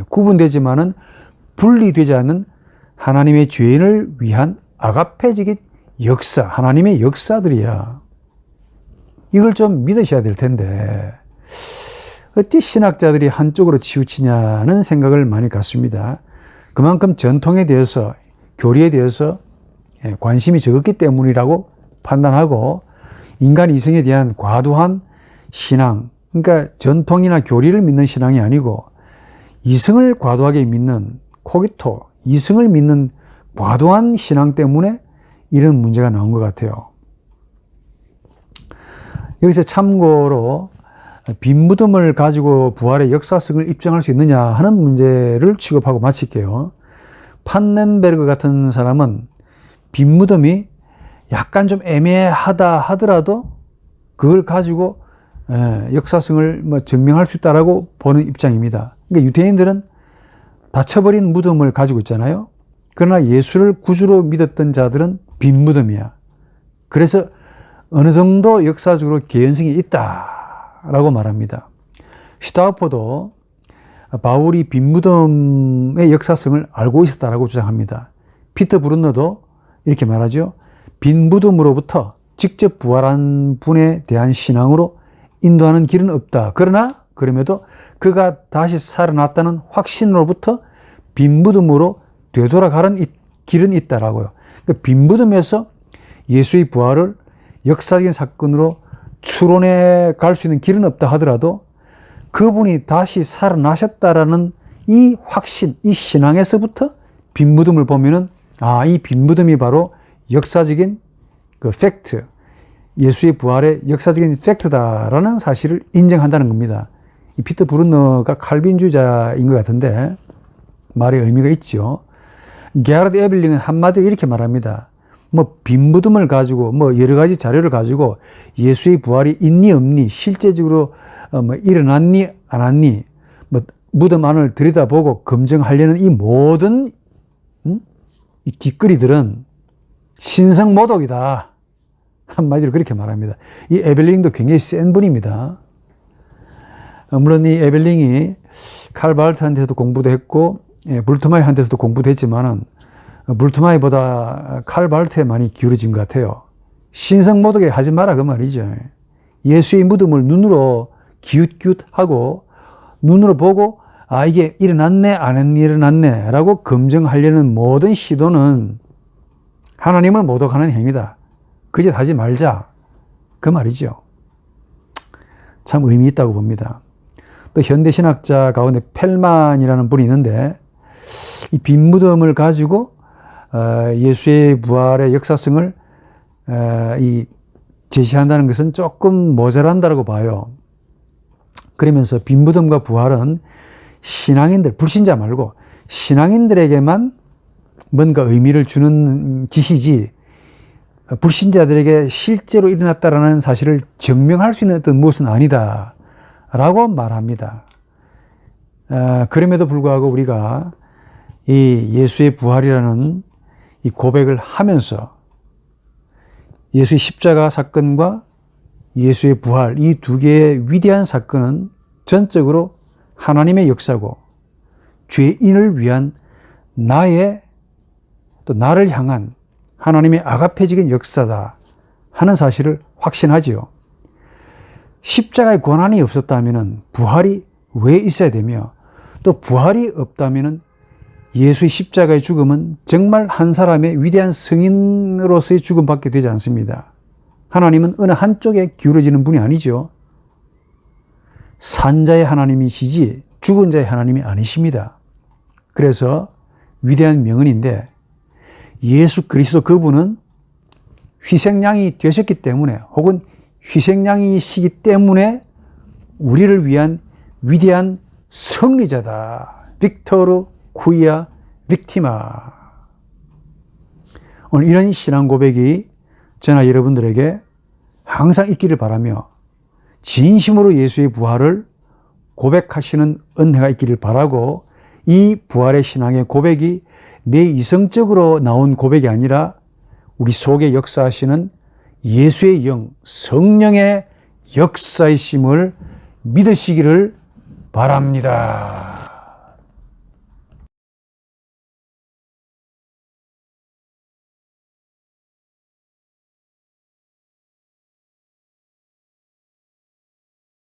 구분되지만은 분리되지 않는 하나님의 죄인을 위한 아가페적인 역사, 하나님의 역사들이야. 이걸 좀 믿으셔야 될 텐데 어찌 신학자들이 한쪽으로 치우치냐는 생각을 많이 갖습니다. 그만큼 전통에 대해서, 교리에 대해서 관심이 적었기 때문이라고 판단하고 인간 이성에 대한 과도한 신앙, 그러니까 전통이나 교리를 믿는 신앙이 아니고 이성을 과도하게 믿는 코기토, 이성을 믿는 과도한 신앙 때문에 이런 문제가 나온 것 같아요. 여기서 참고로 빈 무덤을 가지고 부활의 역사성을 입증할 수 있느냐 하는 문제를 취급하고 마칠게요. 판넨베르그 같은 사람은 빈 무덤이 약간 좀 애매하다 하더라도 그걸 가지고 역사성을 증명할 수 있다라고 보는 입장입니다. 그러니까 유대인들은 닫혀버린 무덤을 가지고 있잖아요. 그러나 예수를 구주로 믿었던 자들은 빈 무덤이야. 그래서 어느 정도 역사적으로 개연성이 있다라고 말합니다. 슈타우퍼도 바울이 빈 무덤의 역사성을 알고 있었다라고 주장합니다. 피터 브룬너도 이렇게 말하죠. 빈 무덤으로부터 직접 부활한 분에 대한 신앙으로 인도하는 길은 없다. 그러나 그럼에도 그가 다시 살아났다는 확신으로부터 빈 무덤으로 되돌아가는 길은 있다라고요. 그러니까 빈 무덤에서 예수의 부활을 역사적인 사건으로 추론해 갈 수 있는 길은 없다 하더라도 그분이 다시 살아나셨다라는 이 확신, 이 신앙에서부터 빈 무덤을 보면은 이 빈 무덤이 바로 역사적인 그 팩트, 예수의 부활의 역사적인 팩트다라는 사실을 인정한다는 겁니다. 이 피터 브룬너가 칼빈주의자인 것 같은데 말의 의미가 있죠. 게하르드 에벨링은 한마디로 이렇게 말합니다. 빈 무덤을 가지고 여러 가지 자료를 가지고 예수의 부활이 있니 없니, 실제적으로 일어났니 안 왔니, 무덤 안을 들여다보고 검증하려는 이 모든 이 뒷거리들은 신성모독이다. 한마디로 그렇게 말합니다. 이 에벨링도 굉장히 센 분입니다. 물론 이 에벨링이 칼 바르트한테도 공부도 했고 불트마이한테서도 공부도 했지만은 불트마이보다 칼 바르트에 많이 기울어진 것 같아요. 신성모독에 하지 마라 그 말이죠. 예수의 무덤을 눈으로 기웃기웃하고 눈으로 보고 아 이게 일어났네 안 일어났네 라고 검증하려는 모든 시도는 하나님을 모독하는 행위다. 그 짓 하지 말자. 그 말이죠. 참 의미 있다고 봅니다. 또 현대신학자 가운데 펠만이라는 분이 있는데 이 빈 무덤을 가지고 예수의 부활의 역사성을 제시한다는 것은 조금 모자란다고 봐요. 그러면서 빈 무덤과 부활은 신앙인들, 불신자 말고 신앙인들에게만 뭔가 의미를 주는 짓이지 불신자들에게 실제로 일어났다라는 사실을 증명할 수 있는 어떤 무엇은 아니다 라고 말합니다. 그럼에도 불구하고 우리가 이 예수의 부활이라는 이 고백을 하면서 예수의 십자가 사건과 예수의 부활 이 두 개의 위대한 사건은 전적으로 하나님의 역사고 죄인을 위한 나의 또 나를 향한 하나님의 아가페적인 역사다 하는 사실을 확신하지요. 십자가의 고난이 없었다면 부활이 왜 있어야 되며 또 부활이 없다면 예수의 십자가의 죽음은 정말 한 사람의 위대한 성인으로서의 죽음밖에 되지 않습니다. 하나님은 어느 한쪽에 기울어지는 분이 아니죠. 산자의 하나님이시지 죽은 자의 하나님이 아니십니다. 그래서 위대한 명언인데 예수 그리스도 그분은 희생양이 되셨기 때문에 혹은 희생양이시기 때문에 우리를 위한 위대한 승리자다. 빅토르 쿠이아 빅티마. 오늘 이런 신앙 고백이 저나 여러분들에게 항상 있기를 바라며 진심으로 예수의 부활을 고백하시는 은혜가 있기를 바라고 이 부활의 신앙의 고백이 내 이성적으로 나온 고백이 아니라 우리 속에 역사하시는 예수의 영, 성령의 역사이심을 믿으시기를 바랍니다.